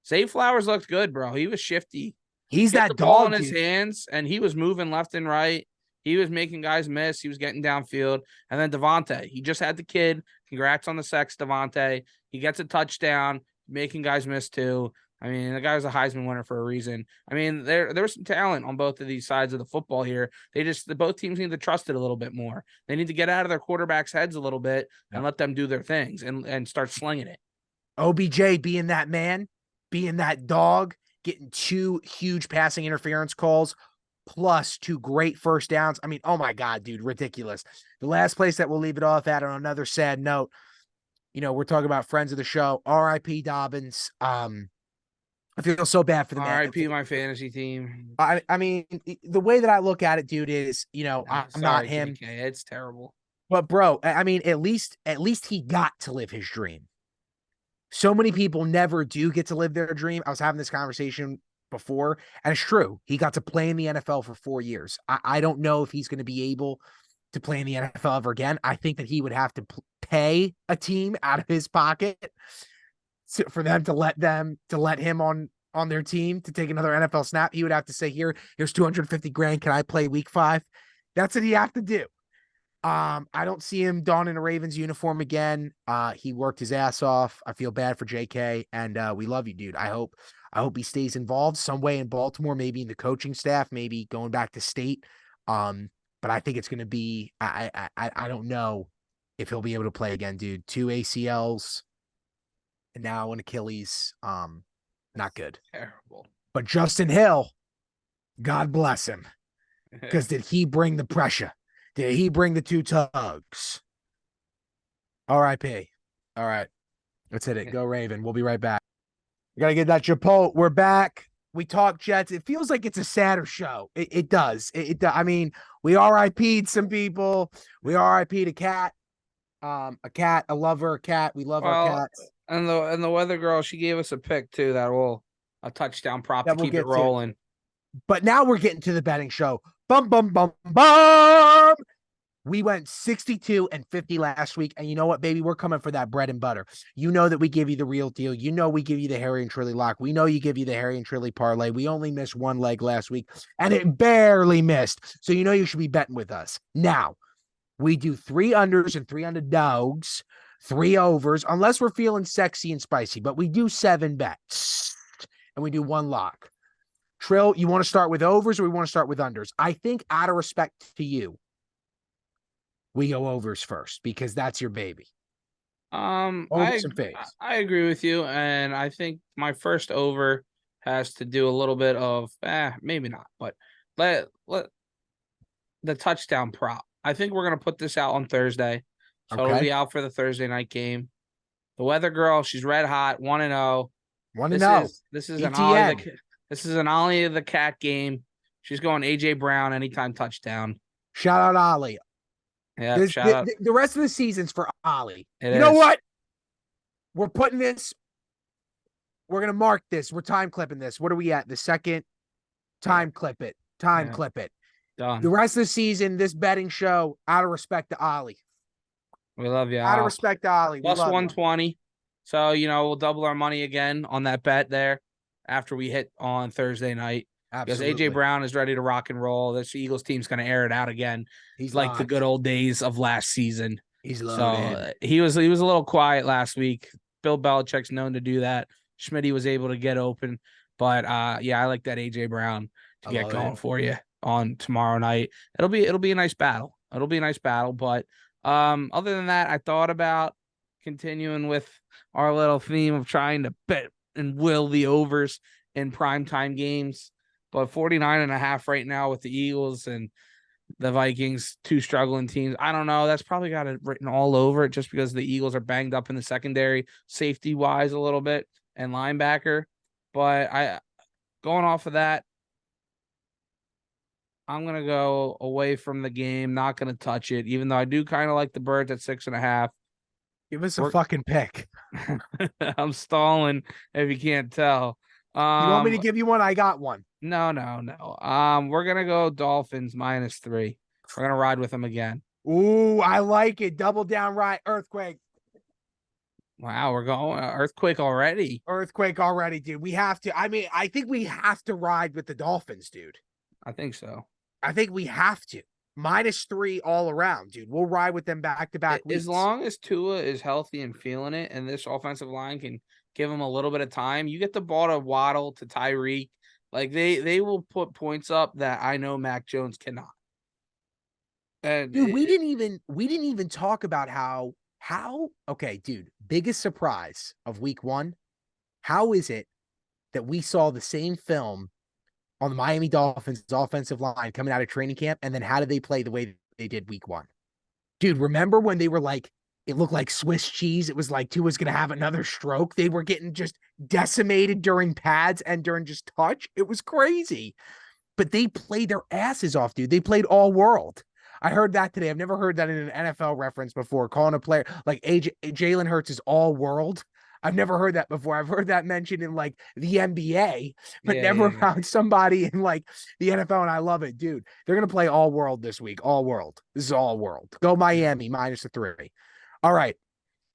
Zay Flowers looked good, bro. He was shifty. He's He had the that ball in dog, his dude. hands, and he was moving left and right. He was making guys miss. He was getting downfield. And then Devontae, he just had the kid. Congrats on the sex, Devontae. He gets a touchdown, making guys miss too. I mean, the guy was a Heisman winner for a reason. I mean, there was some talent on both of these sides of the football here. Both teams need to trust it a little bit more. They need to get out of their quarterbacks' heads a little bit and let them do their things and start slinging it. OBJ being that man, being that dog, getting 2 huge passing interference calls, plus 2 great first downs. I mean, oh my God, dude, ridiculous. The last place that we'll leave it off at on another sad note, we're talking about friends of the show, RIP Dobbins. I feel so bad for the man. RIP my fantasy team. I mean, the way that I look at it, dude, is, I'm not Sorry, him, JK. It's terrible. but bro, I mean, at least he got to live his dream. So many people never do get to live their dream. I was having this conversation before, and it's true. He got to play in the NFL for 4 years. I don't know if he's going to be able to play in the NFL ever again. I think that he would have to pay a team out of his pocket for them to let him on their team to take another NFL snap. He would have to say, here's 250 grand. Can I play week 5? That's what he have to do. I don't see him donning a Ravens uniform again. He worked his ass off. I feel bad for JK, and we love you, dude. I hope he stays involved some way in Baltimore, maybe in the coaching staff, maybe going back to state. But I think it's going to be, I don't know if he'll be able to play again, dude. 2 ACLs and now an Achilles. Not good. Terrible. But Justin Hill, God bless him. Because did he bring the pressure? Did he bring the 2 tugs? RIP. All right. Let's hit it. Go Raven. We'll be right back. We got to get that Chipotle. We're back. We talk Jets. It feels like it's a sadder show. It does. I mean, we RIP'd some people. We RIP'd a cat. A cat, a lover, a cat. We love our cats. And the weather girl, she gave us a pick too. A touchdown prop that to we'll keep it rolling. But now we're getting to the betting show. Bum, bum, bum, bum. We went 62-50 last week. And you know what, baby? We're coming for that bread and butter. You know that we give you the real deal. You know we give you the Harry and Trilly lock. We know you give you the Harry and Trilly parlay. We only missed 1 leg last week, and it barely missed. So you know you should be betting with us. Now, we do 3 unders and 3 underdogs, 3 overs, unless we're feeling sexy and spicy. But we do 7 bets, and we do 1 lock. Trill, you want to start with overs or we want to start with unders? I think out of respect to you, we go overs first because that's your baby. I agree with you, and I think my first over has to do a little bit of maybe not, but let the touchdown prop. I think we're gonna put this out on Thursday, so it'll be out for the Thursday night game. The weather girl, she's red hot, 1-0. 1-0. This is an Ollie. This is an Ollie the Cat game. She's going AJ Brown anytime touchdown. Shout out Ollie. Yeah, shout out. The rest of the season's for Ollie. You know what? We're putting this. We're gonna mark this. We're time clipping this. What are we at? The second time clip it. Clip it. Done. The rest of the season, this betting show, out of respect to Ollie. We love you. Out of respect to Ollie. Plus 120. So, we'll double our money again on that bet there after we hit on Thursday night. Absolutely. Because AJ Brown is ready to rock and roll. This Eagles team's going to air it out again. He's like the good old days of last season. He's loaded. So he was a little quiet last week. Bill Belichick's known to do that. Schmitty was able to get open. But I like that AJ Brown to get going for you on tomorrow night. It'll be a nice battle. But other than that, I thought about continuing with our little theme of trying to bet and will the overs in primetime games. But 49.5 right now with the Eagles and the Vikings, 2 struggling teams. I don't know. That's probably got it written all over it just because the Eagles are banged up in the secondary, safety-wise a little bit, and linebacker. But going off of that, I'm going to go away from the game, not going to touch it, even though I do kind of like the Birds at 6.5. Give us a fucking pick. I'm stalling if you can't tell. You want me to give you one? I got one. No. We're going to go Dolphins -3. We're going to ride with them again. Ooh, I like it. Double down right. Earthquake. Wow, we're going earthquake already. Earthquake already, dude. We have to. I mean, I think we have to ride with the Dolphins, dude. I think so. I think we have to. -3 all around, dude. We'll ride with them back-to-back As weeks. long as Tua is healthy and feeling it, and this offensive line can give him a little bit of time, you get the ball to Waddle, to Tyreek. Like they will put points up that I know Mac Jones cannot. And Dude, we didn't even talk about how okay, dude, biggest surprise of week 1. How is it that we saw the same film on the Miami Dolphins offensive line coming out of training camp, and then how did they play the way they did week 1? Dude, remember when they were like, it looked like Swiss cheese? It was like Tua's gonna have another stroke. They were getting just decimated during pads and during just touch. It was crazy. But they played their asses off, dude. They played all world. I heard that today. I've never heard that in an NFL reference before, calling a player like Jalen Hurts is all world. I've never heard that before. I've heard that mentioned in like the NBA, but yeah, never yeah, yeah. around somebody in like the NFL. And I love it, dude. They're going to play all world this week. All world. This is all world. Go Miami -3. All right.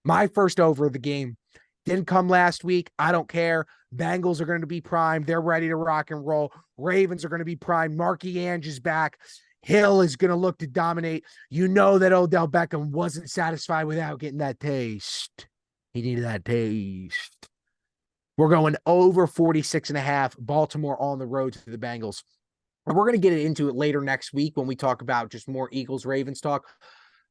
My first over of the game didn't come last week. I don't care. Bengals are going to be primed. They're ready to rock and roll. Ravens are going to be primed. Marky Ange is back. Hill is going to look to dominate. You know that Odell Beckham wasn't satisfied without getting that taste. He needed that taste. We're going over 46.5. Baltimore on the road to the Bengals. And we're going to get into it later next week when we talk about just more Eagles Ravens talk.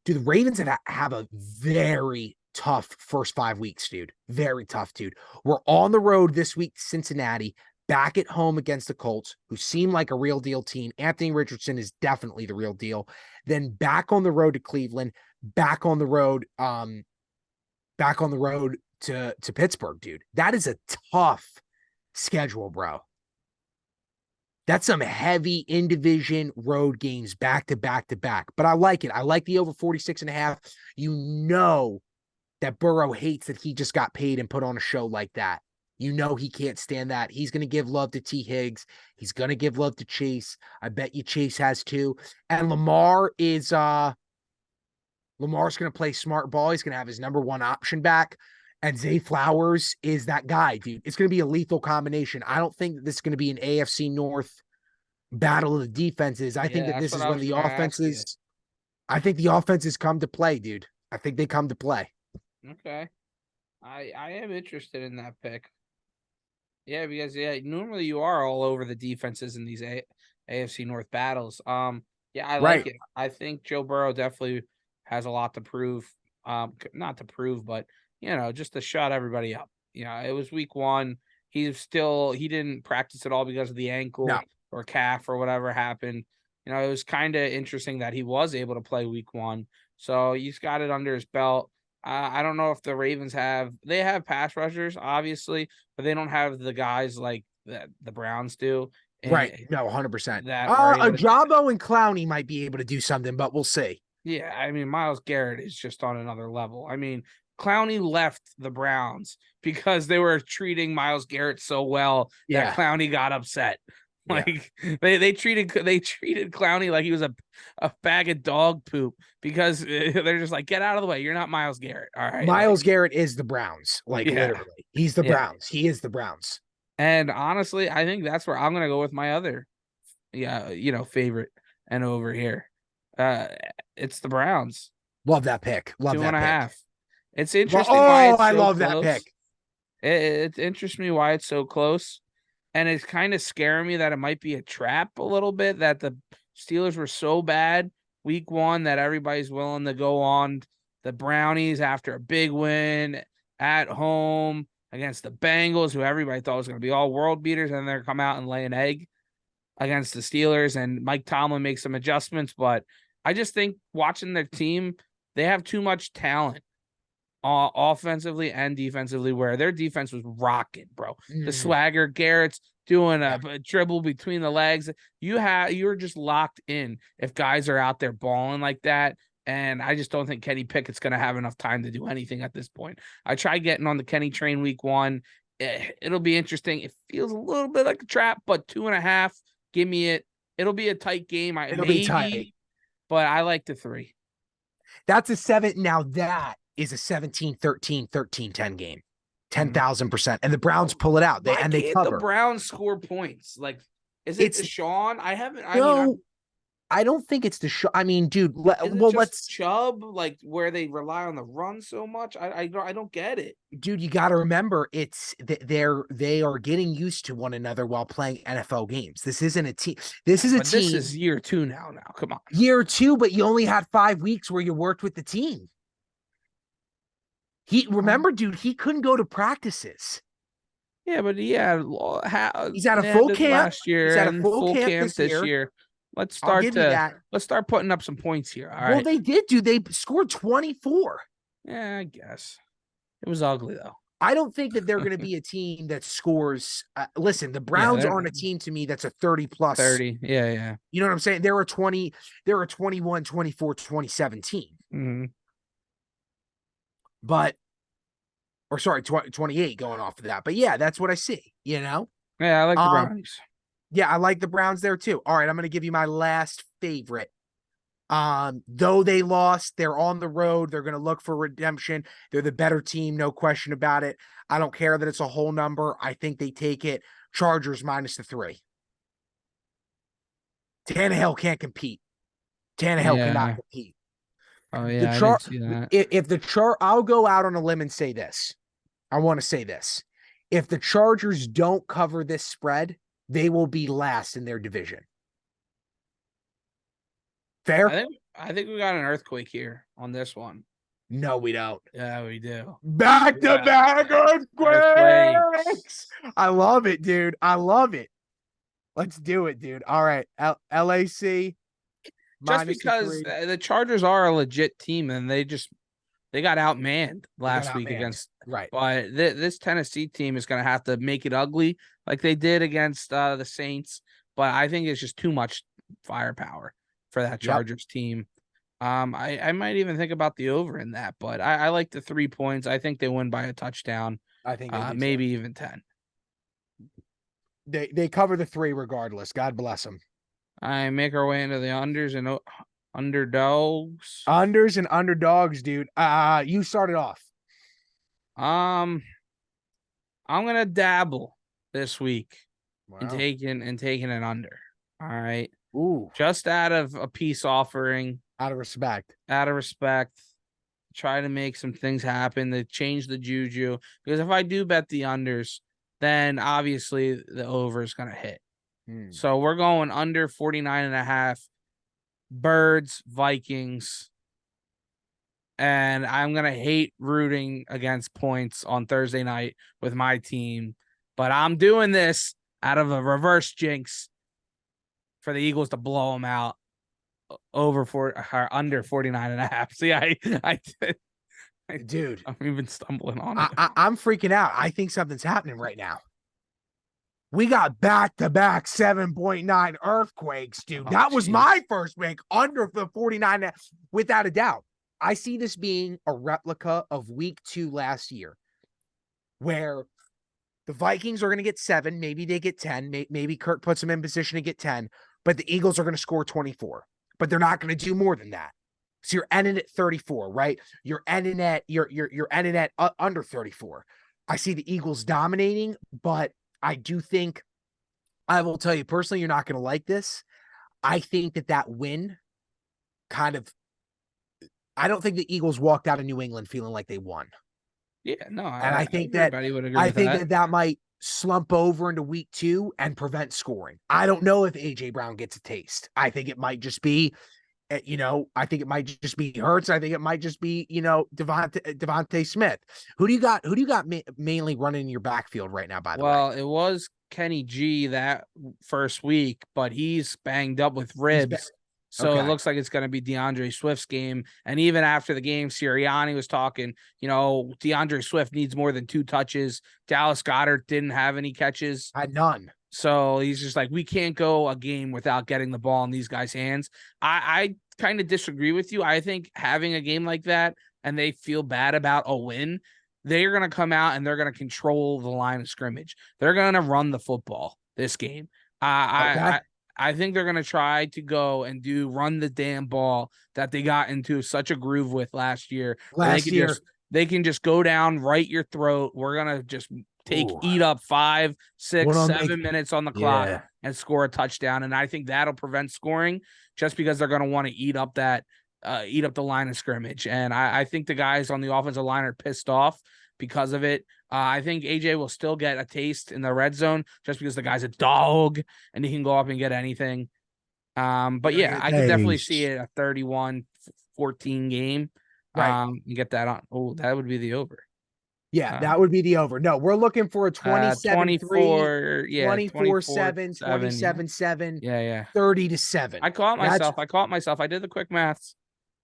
Dude, the Ravens have a very tough first 5 weeks, dude. Very tough, dude. We're on the road this week, Cincinnati, back at home against the Colts, who seem like a real deal team. Anthony Richardson is definitely the real deal. Then back on the road to Cleveland, back on the road to Pittsburgh, dude. That is a tough schedule, bro. That's some heavy in division road games back to back to back. But I like it. I like the over 46.5. You know that Burrow hates that he just got paid and put on a show like that. You know he can't stand that. He's going to give love to T. Higgs. He's going to give love to Chase. I bet you Chase has too. And Lamar's going to play smart ball. He's going to have his number one option back. And Zay Flowers is that guy, dude. It's going to be a lethal combination. I don't think that this is going to be an AFC North battle of the defenses. I think Yeah, that that's this what is I when was the gonna ask you. offenses, I think the offenses come to play, dude. I think they come to play. Okay. I am interested in that pick. Yeah, because normally you are all over the defenses in these AFC North battles. Yeah, I like Right. it. I think Joe Burrow definitely has a lot to prove. Not to prove, but just to shut everybody up. It was week 1. He didn't practice at all because of the No. ankle or calf or whatever happened. It was kind of interesting that he was able to play week 1. So he's got it under his belt. I don't know if the Ravens they have pass rushers, obviously, but they don't have the guys like that the Browns do. Right. And No, 100%. that are able to. Ajabo and Clowney might be able to do something, but we'll see. Yeah, I mean, Myles Garrett is just on another level. I mean, Clowney left the Browns because they were treating Myles Garrett so well that Yeah. Clowney got upset. Yeah. Like they treated Clowney like he was a bag of dog poop because they're just like, get out of the way. You're not Myles Garrett. All right. Myles Like, Garrett is the Browns. Like yeah. literally. He's the Yeah. Browns. He is the Browns. And honestly, I think that's where I'm gonna go with my other favorite and over here. Uh it's the Browns. Love that pick. Love Two and that a pick. half. It's interesting why it's I so love that pick. close. It interests me why it's so close. And it's kind of scaring me that it might be a trap a little bit, that the Steelers were so bad week 1 that everybody's willing to go on the Brownies after a big win at home against the Bengals, who everybody thought was going to be all world beaters, and they're come out and lay an egg against the Steelers. And Mike Tomlin makes some adjustments, but I just think watching their team, they have too much talent offensively and defensively, where their defense was rocking, bro. The swagger, Garrett's doing a dribble between the legs. You're just locked in if guys are out there balling like that. And I just don't think Kenny Pickett's going to have enough time to do anything at this point. I tried getting on the Kenny train week 1. It'll be interesting. It feels a little bit like a trap, but 2.5, give me it. It'll be a tight game. It'll be tight. But I like the 3. That's a 7. Now that is a 17-13, 13-10 game. Mhm. 10,000%. And the Browns pull it out. They can't cover. the Browns score points? Like, is it Deshaun? I don't think it's the show. I mean, dude, is it just Chubb, like, where they rely on the run so much? I don't get it. Dude, you got to remember they are getting used to one another while playing NFL games. This isn't a team. This is a team. This is year 2 now. Come on. Year 2, but you only had 5 weeks where you worked with the team. Remember, dude, he couldn't go to practices. Yeah, but he's at a full camp last year. He's at a full camp this year. Let's start putting up some points here. All right. They did, dude. They scored 24. Yeah, I guess it was ugly though. I don't think that they're going to be a team that scores. Listen, the Browns aren't a team to me that's a 30 plus. 30. Yeah. You know what I'm saying? They're a 21, 24, 27 team. Mm-hmm. But, or sorry, 28 going off of that. But yeah, that's what I see, you know? Yeah, I like the Browns. Yeah, I like the Browns there too. All right, I'm going to give you my last favorite. Though they lost, they're on the road. They're going to look for redemption. They're the better team, no question about it. I don't care that it's a whole number. I think they take it. Chargers -3. Tannehill can't compete. Tannehill cannot compete. Oh yeah, I didn't see that. If I'll go out on a limb and say this. I want to say this. If the Chargers don't cover this spread, they will be last in their division. Fair? I think we got an earthquake here on this one. No, we don't. Yeah, we do. Back-to-back earthquakes. I love it, dude. I love it. Let's do it, dude. All right. LAC. Just because the Chargers are a legit team and they got outmanned last week against. Right. But this Tennessee team is going to have to make it ugly like they did against the Saints. But I think it's just too much firepower for that Chargers team. I might even think about the over in that, but I like the 3 points. I think they win by a touchdown. I think maybe even 10. They cover the 3 regardless. God bless them. I make our way into the unders and underdogs. Unders and underdogs, dude. You started off. I'm gonna dabble this week in taking an under. All right. Ooh. Just out of a peace offering. Out of respect. Try to make some things happen to change the juju. Because if I do bet the unders, then obviously the over is gonna hit. So we're going under 49.5. Birds, Vikings. And I'm going to hate rooting against points on Thursday night with my team. But I'm doing this out of a reverse jinx for the Eagles to blow them out under 49.5. See, I did. Dude. I'm even stumbling on it. I'm freaking out. I think something's happening right now. We got back-to-back 7.9 earthquakes, dude. That was my first pick under the 49, without a doubt. I see this being a replica of week 2 last year, where the Vikings are going to get 7. Maybe they get 10. Maybe Kirk puts them in position to get 10, but the Eagles are going to score 24. But they're not going to do more than that. So you're ending at 34, right? You're ending at under 34. I see the Eagles dominating, but I do think, I will tell you personally, you're not going to like this. I think that win I don't think the Eagles walked out of New England feeling like they won. Yeah, no. And I think that might slump over into week 2 and prevent scoring. I don't know if A.J. Brown gets a taste. I think it might just be, I think it might just be Hurts. I think it might just be, Devontae Smith. Who do you got mainly running in your backfield right now, by the way? Well, it was Kenny G that first week, but he's banged up with ribs. So It looks like it's going to be DeAndre Swift's game. And even after the game, Sirianni was talking, DeAndre Swift needs more than 2 touches. Dallas Goedert didn't have any catches. Had none. So he's just like, we can't go a game without getting the ball in these guys' hands. I kind of disagree with you. I think having a game like that and they feel bad about a win, they're going to come out and they're going to control the line of scrimmage. They're going to run the football this game. I I think they're going to try to go and run the damn ball that they got into such a groove with last year. Last year. They can just go down right your throat. We're going to just eat up 5, 6, 7 minutes on the clock and score a touchdown. And I think that'll prevent scoring just because they're going to want to eat up the line of scrimmage. And I think the guys on the offensive line are pissed off because of it. I think AJ will still get a taste in the red zone just because the guy's a dog and he can go up and get anything. But yeah, I could definitely see it a 31-14 game. Right. You get that on. Oh, that would be the over. Yeah, that would be the over. No, we're looking for a 27-3, 24, 24-7, 27-7. Yeah. 30-7. I caught myself. I did the quick maths.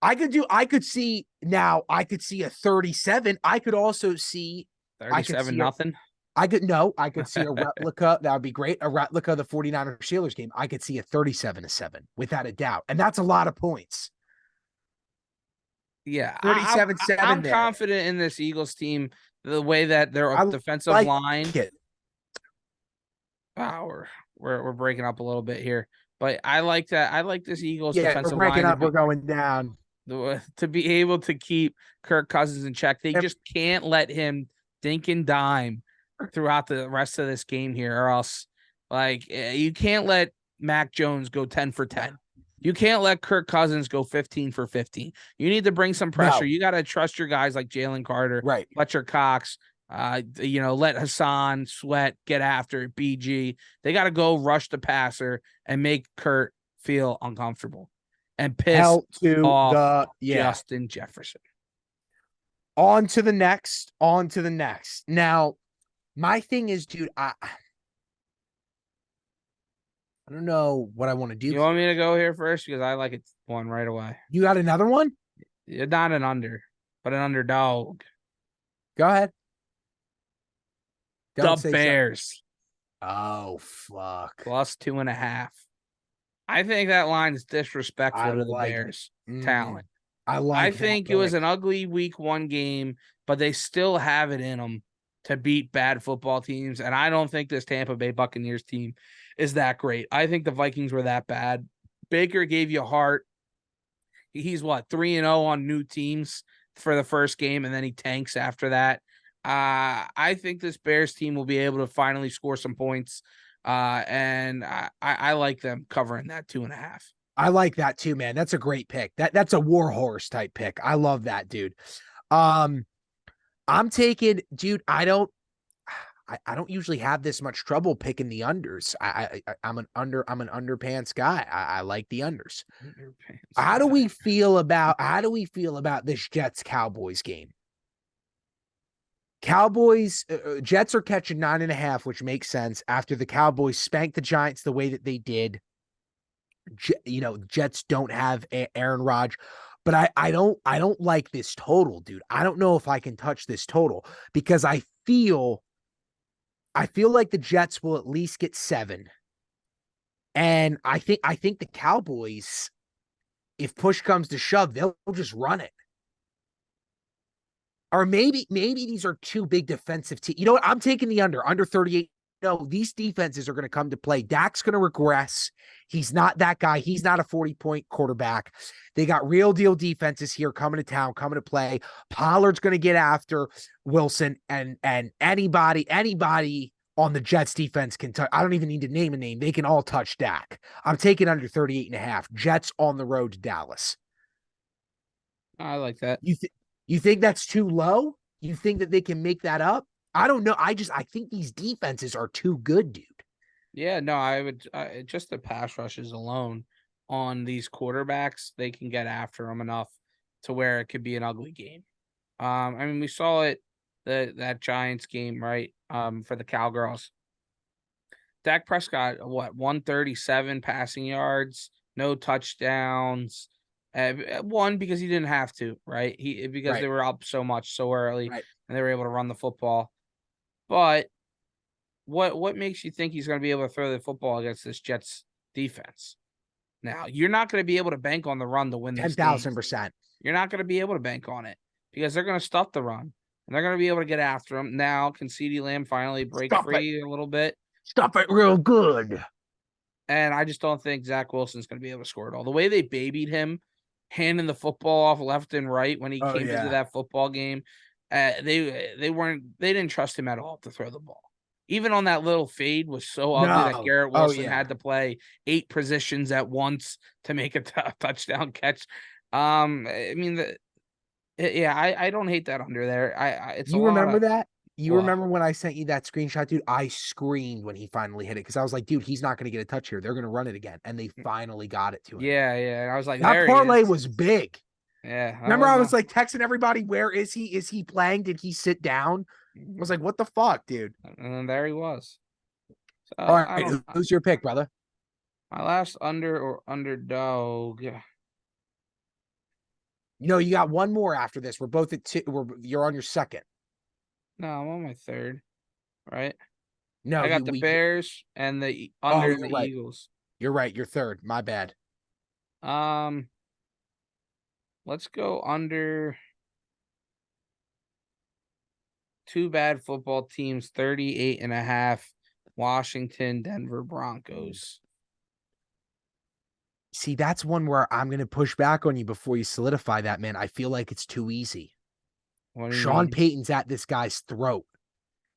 I could see a 37. I could also see 37 nothing. I could see a replica. That would be great. A replica of the 49ers Steelers game. I could see a 37-7 without a doubt. And that's a lot of points. Yeah. 37-7. I'm confident in this Eagles team, the way that their defensive line. Wow, we're breaking up a little bit here. But I like that. I like this Eagles defensive line. We're breaking up. We're going down. To be able to keep Kirk Cousins in check. They just can't let him dink and dime throughout the rest of this game here, or else you can't let Mac Jones go 10 for 10. You can't let Kirk Cousins go 15 for 15. You need to bring some pressure. You got to trust your guys like Jalen Carter, Fletcher Cox, let Hassan Sweat get after it, BG. They got to go rush the passer and make Kurt feel uncomfortable and piss off Justin Jefferson. On to the next. Now, my thing is, dude, I don't know what I want to do. You want me to go here first? Because I like it one right away. You got another one? Not an under, but an underdog. Go ahead. The Bears. Oh, fuck. Plus 2.5. I think that line is disrespectful to the Bears' talent. I think it was an ugly week 1 game, but they still have it in them to beat bad football teams. And I don't think this Tampa Bay Buccaneers team is that great. I think the Vikings were that bad. Baker gave you heart. He's 3-0 on new teams for the first game, and then he tanks after that. I think this Bears team will be able to finally score some points. And I like them covering that 2.5. I like that too, man. That's a great pick. That's a war horse type pick. I love that, dude. I'm taking, dude. I don't usually have this much trouble picking the unders. I'm an underpants guy. I like the unders. How do we feel about this Jets Cowboys game? Cowboys, Jets are catching 9.5, which makes sense after the Cowboys spanked the Giants the way that they did. Jets don't have Aaron Rodgers, but I don't like this total, dude. I don't know if I can touch this total because I feel like the Jets will at least get 7. And I think the Cowboys, if push comes to shove, they'll just run it. Or maybe these are two big defensive teams. You know what? I'm taking the under 38. No, these defenses are going to come to play. Dak's going to regress. He's not that guy. He's not a 40-point quarterback. They got real deal defenses here coming to town, coming to play. Pollard's going to get after Wilson, and anybody on the Jets defense can touch. I don't even need to name a name. They can all touch Dak. I'm taking under 38.5. Jets on the road to Dallas. I like that. You think that's too low? You think that they can make that up? I don't know. I think these defenses are too good, dude. Yeah, no, I would just the pass rushes alone on these quarterbacks, they can get after them enough to where it could be an ugly game. We saw it that Giants game, right? For the Cowgirls. Dak Prescott, 137 passing yards, no touchdowns. One, because he didn't have to, right? They were up so much so early, and they were able to run the football. But what makes you think he's going to be able to throw the football against this Jets defense? Now, you're not going to be able to bank on the run to win this 10,000%. You're not going to be able to bank on it because they're going to stuff the run, and they're going to be able to get after him. Now, can CeeDee Lamb finally break free a little bit? Stuff it real good. And I just don't think Zach Wilson's going to be able to score it all. The way they babied him, handing the football off left and right when he came into that football game, they didn't trust him at all to throw the ball. Even on that little fade was so ugly that Garrett Wilson had to play 8 positions at once to make a touchdown catch. I mean, I don't hate that under there. It's You remember that? You What? remember when I sent you that screenshot, dude? I screamed when he finally hit it because I was like, dude, he's not going to get a touch here. They're going to run it again. And they finally got it to him. Yeah. And I was like, that there parlay he is. was big. Yeah. Remember, I was like texting everybody, where is he? Is he playing? Did he sit down? I was like, what the fuck, dude? And then there he was. So, all right, who's your pick, brother? My last under or underdog. No, you got one more after this. We're both at 2. You're on your second. No, I'm on my third. Right? No, I got the Bears and the under the right. Eagles. You're right. You're third. My bad. Let's go under 2 bad football teams, 38.5. Washington, Denver Broncos. See, that's one where I'm going to push back on you before you solidify that, man. I feel like it's too easy. Sean Payton's at this guy's throat.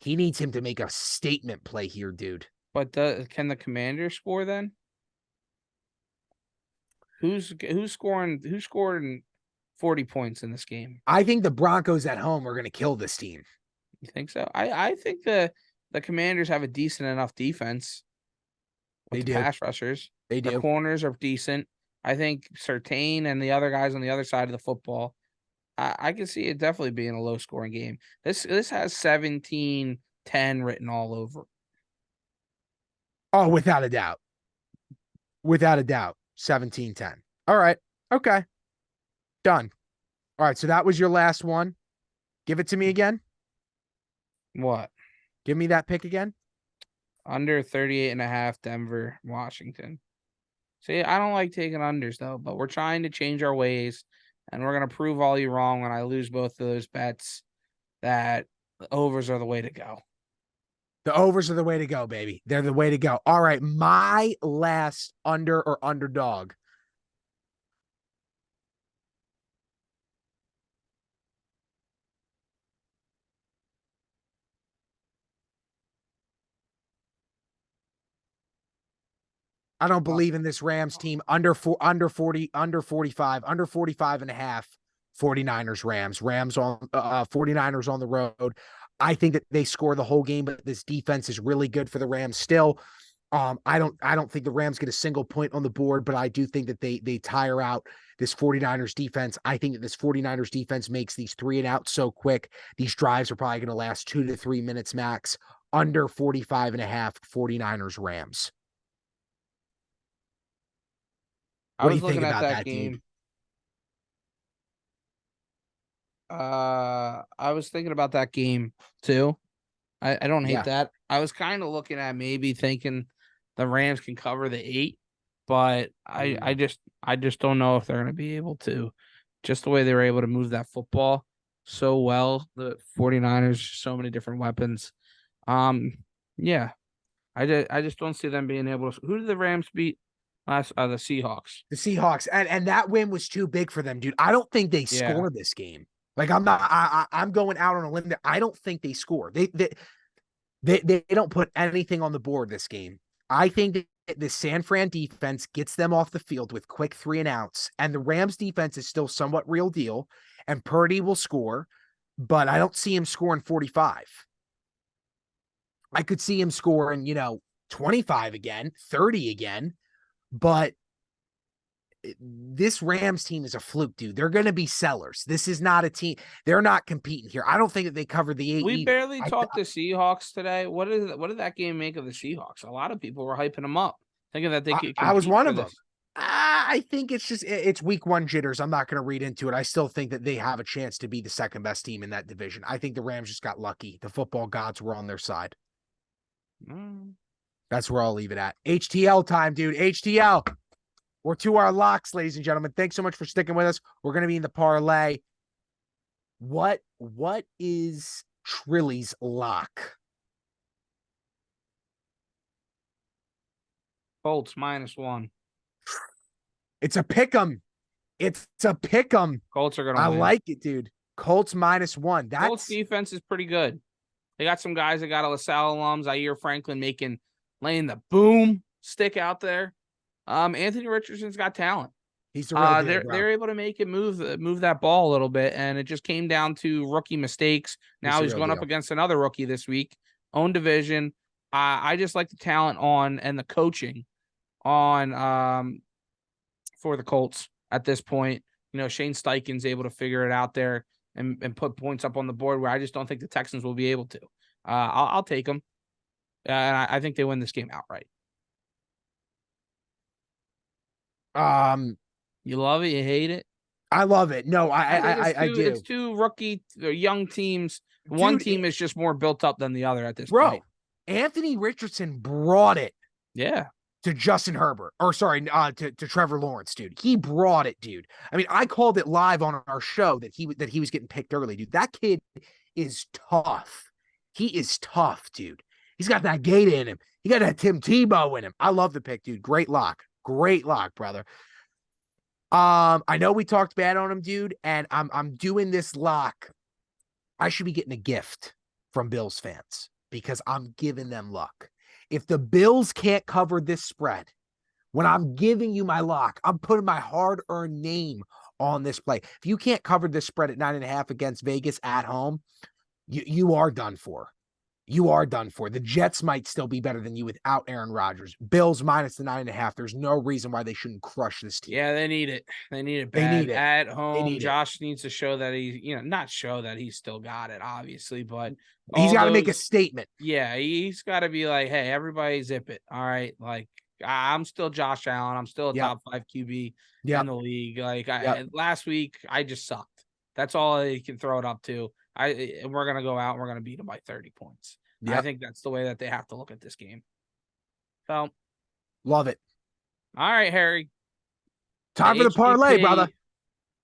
He needs him to make a statement play here, dude. But can the Commanders score then? Who's scoring 40 points in this game? I think the Broncos at home are going to kill this team. You think so? I think the Commanders have a decent enough defense. They do. Pass rushers. They do. The corners are decent. I think Surtain and the other guys on the other side of the football. I can see it definitely being a low scoring game. This has 17-10 written all over. Oh, without a doubt. Without a doubt. 17-10. All right. Okay. Done. All right. So that was your last one. Give it to me again. What? Give me that pick again. Under 38.5, Denver, Washington. See, I don't like taking unders though, but we're trying to change our ways, and we're gonna prove all you wrong when I lose both of those bets. That the overs are the way to go. The overs are the way to go, baby. They're the way to go. All right, my last under or underdog. I don't believe in this Rams team. Under 40, under 45, under 45 and a half. 49ers, Rams on 49ers on the road. I think that they score the whole game, but this defense is really good for the Rams still. I don't think the Rams get a single point on the board, but I do think that they tire out this 49ers defense. I think that this 49ers defense makes these 3 and out so quick. These drives are probably going to last 2 to 3 minutes max. Under 45 and a half, 49ers, Rams. What do you think about that game? I was thinking about that game too. I don't hate that. I was kind of looking at maybe thinking the Rams can cover the 8, but I just don't know if they're going to be able to. Just the way they were able to move that football so well, the 49ers, so many different weapons. Yeah. I just don't see them being able to. Who did the Rams beat last? The Seahawks. The Seahawks, and that win was too big for them, dude. I don't think they score this game. Like I'm going out on a limb there. I don't think they score. They don't put anything on the board this game. I think that the San Fran defense gets them off the field with quick 3 and outs, and the Rams defense is still somewhat real deal, and Purdy will score, but I don't see him scoring 45. I could see him scoring, 25 again, 30 again, but this Rams team is a fluke, dude. They're going to be sellers. This is not a team. They're not competing here. I don't think that they covered the 8. We barely talked the Seahawks today. What did that game make of the Seahawks? A lot of people were hyping them up, thinking that they could. I was one of them. I think it's week 1 jitters. I'm not going to read into it. I still think that they have a chance to be the second best team in that division. I think the Rams just got lucky. The football gods were on their side. That's where I'll leave it at. HTL time, dude. HTL. We're to our locks, ladies and gentlemen. Thanks so much for sticking with us. We're going to be in the parlay. What is Trilly's lock? Colts -1. It's a pick 'em. It's a pick 'em. Colts are I gonna win. like it, dude. Colts -1. Colts That's defense is pretty good. They got some guys that got a LaSalle alum, Zaire Franklin laying the boom stick out there. Anthony Richardson's got talent. he's the real deal, They're able to make it move that ball a little bit, and it just came down to rookie mistakes. Now he's going up against another rookie this week, own division. I just like the talent on and the coaching on for the Colts at this point. Shane Steichen's able to figure it out there and put points up on the board where I just don't think the Texans will be able to. I'll take them, and I think they win this game outright. You love it, you hate it. I love it. No, I do. It's two rookie young teams. One team is just more built up than the other at this point. Anthony Richardson brought it. Yeah. To Justin Herbert, or sorry, to Trevor Lawrence, dude. He brought it, dude. I mean, I called it live on our show that he was getting picked early, dude. That kid is tough. He is tough, dude. He's got that gate in him. He got that Tim Tebow in him. I love the pick, dude. Great lock, brother. I know we talked bad on him, dude, and I'm doing this lock. I should be getting a gift from Bills fans because I'm giving them luck. If the Bills can't cover this spread, when I'm giving you my lock, I'm putting my hard-earned name on this play. If you can't cover this spread at 9.5 against Vegas at home, you are done for. You are done for. The Jets might still be better than you without Aaron Rodgers. Bills minus the 9.5. There's no reason why they shouldn't crush this team. Yeah, they need it. They need it bad. They need it at home. Josh needs to show that not show that he's still got it, obviously, but he's got to make a statement. Yeah, he's got to be like, hey, everybody zip it. All right. Like, I'm still Josh Allen. I'm still a top 5 QB in the league. Like, last week, I just sucked. That's all he can throw it up to. We're going to go out and we're going to beat him by 30 points. Yep. I think that's the way that they have to look at this game. So, love it. All right, Harry. Time for the parlay, brother.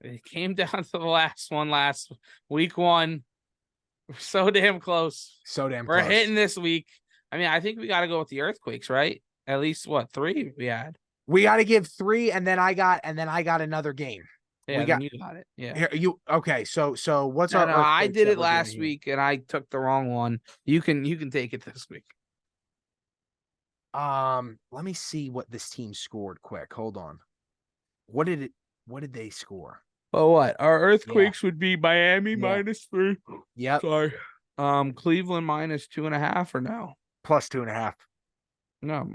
It came down to the last week 1. We're so damn close. We're hitting this week. I mean, I think we got to go with the earthquakes, right? At least 3 we had. We got to give 3, and then I got another game. Yeah, you got it. Yeah. Here, okay. So what's our? No, I did it last week, and I took the wrong one. You can take it this week. Let me see what this team scored. Quick, hold on. What did they score? Oh, what? Our earthquakes would be Miami -3. Yep. Sorry. Cleveland -2.5 or no? +2.5. No.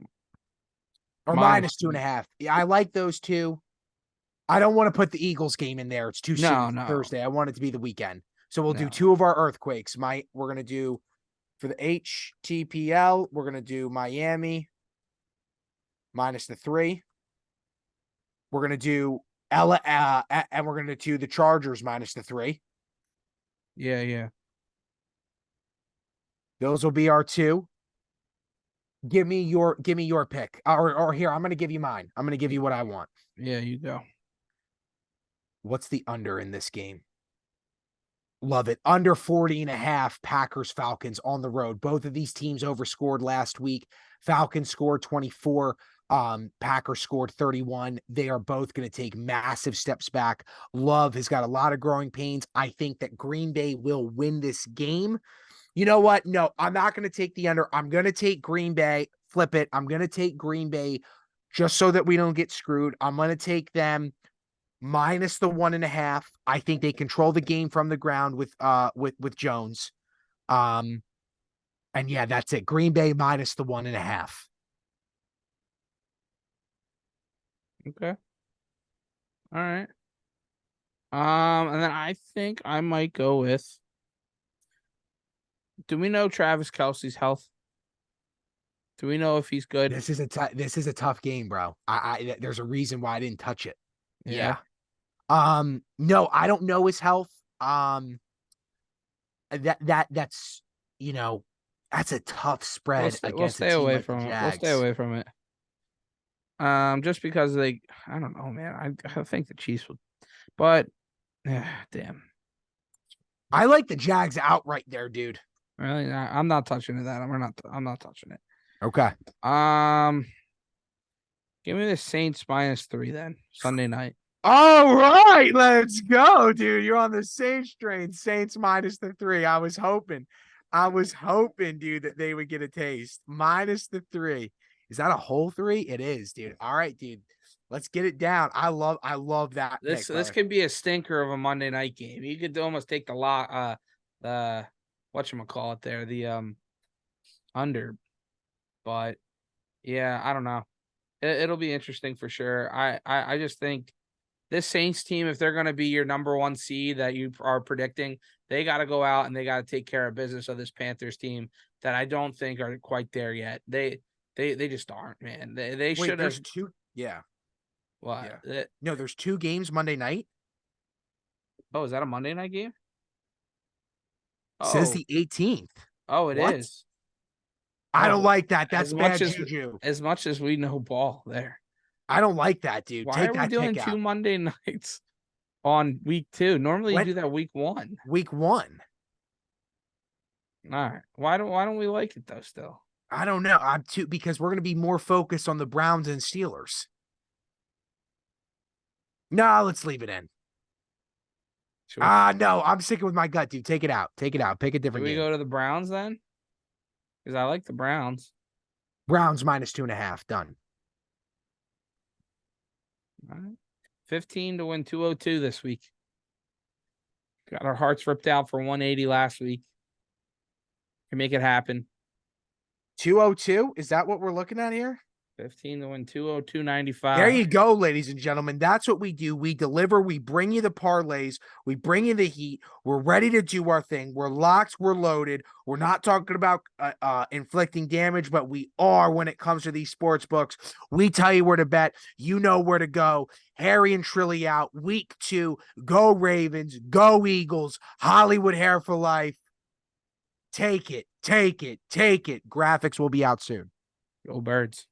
Or -2.5. Yeah, I like those two. I don't want to put the Eagles game in there. It's too soon. Thursday. I want it to be the weekend. So we'll do 2 of our earthquakes. We're going to do for the HTPL, we're going to do Miami -3. We're going to do and we're going to do the Chargers -3. Yeah. Those will be our 2. Give me your pick. Or here, I'm going to give you mine. I'm going to give you what I want. Yeah, you go. What's the under in this game? Love it. Under 40.5 Packers Falcons on the road. Both of these teams overscored last week. Falcons scored 24. Packers scored 31. They are both going to take massive steps back. Love has got a lot of growing pains. I think that Green Bay will win this game. You know what? No, I'm not going to take the under. I'm going to take Green Bay. Flip it. I'm going to take Green Bay just so that we don't get screwed. I'm going to take them minus the 1.5. I think they control the game from the ground with Jones. And yeah, that's it. Green Bay minus the 1.5. Okay. All right. And then I think I might go with. Do we know Travis Kelce's health? Do we know if he's good? This is a tough game, bro. There's a reason why I didn't touch it. Yeah. No, I don't know his health. That's that's a tough spread. We'll stay away from it. We'll stay away from it. Just because I don't know, man. I think the Chiefs would, but damn. I like the Jags outright there, dude. Really? I'm not touching that. I'm not touching it. Okay. Give me the Saints -3 then. Sunday night. All right, let's go, dude. You're on the Saints train. Saints -3. I was hoping, dude, that they would get a taste. -3. Is that a whole 3? It is, dude. All right, dude. Let's get it down. I love that This pick, could be a stinker of a Monday night game. You could almost take the lot the whatchamacallit there, the under. But yeah, I don't know. It'll be interesting for sure. I just think this Saints team, if they're going to be your number 1 seed that you are predicting, they got to go out and they got to take care of business of this Panthers team that I don't think are quite there yet. They just aren't, man. They should have. There's 2. Yeah. What? Yeah. No, there's 2 games Monday night. Oh, is that a Monday night game? Says Oh, the 18th. oh, it What? is. I don't Oh, like that. That's as much bad as juju. as much as we know ball there. I don't like that, dude. Why Take are we that doing pick 2 out. Monday nights on week 2? Normally you do that week 1. Week 1. All right. Why don't we like it though still? I don't know. Because we're going to be more focused on the Browns and Steelers. No, let's leave it in. No, I'm sticking with my gut, dude. Take it out. Take it out. Pick a different game. Do we go to the Browns then? Because I like the Browns. Browns -2.5. Done. All right. 15 to win 202 this week. Got our hearts ripped out for 180 last week. Can make it happen. 202? Is that what we're looking at here? 15 to win 202.95. There you go, ladies and gentlemen. That's what we do. We deliver. We bring you the parlays. We bring you the heat. We're ready to do our thing. We're locked. We're loaded. We're not talking about inflicting damage, but we are when it comes to these sports books. We tell you where to bet. You know where to go. Harry and Trilly out. Week 2. Go Ravens. Go Eagles. Hollywood hair for life. Take it. Take it. Take it. Graphics will be out soon. Go Birds.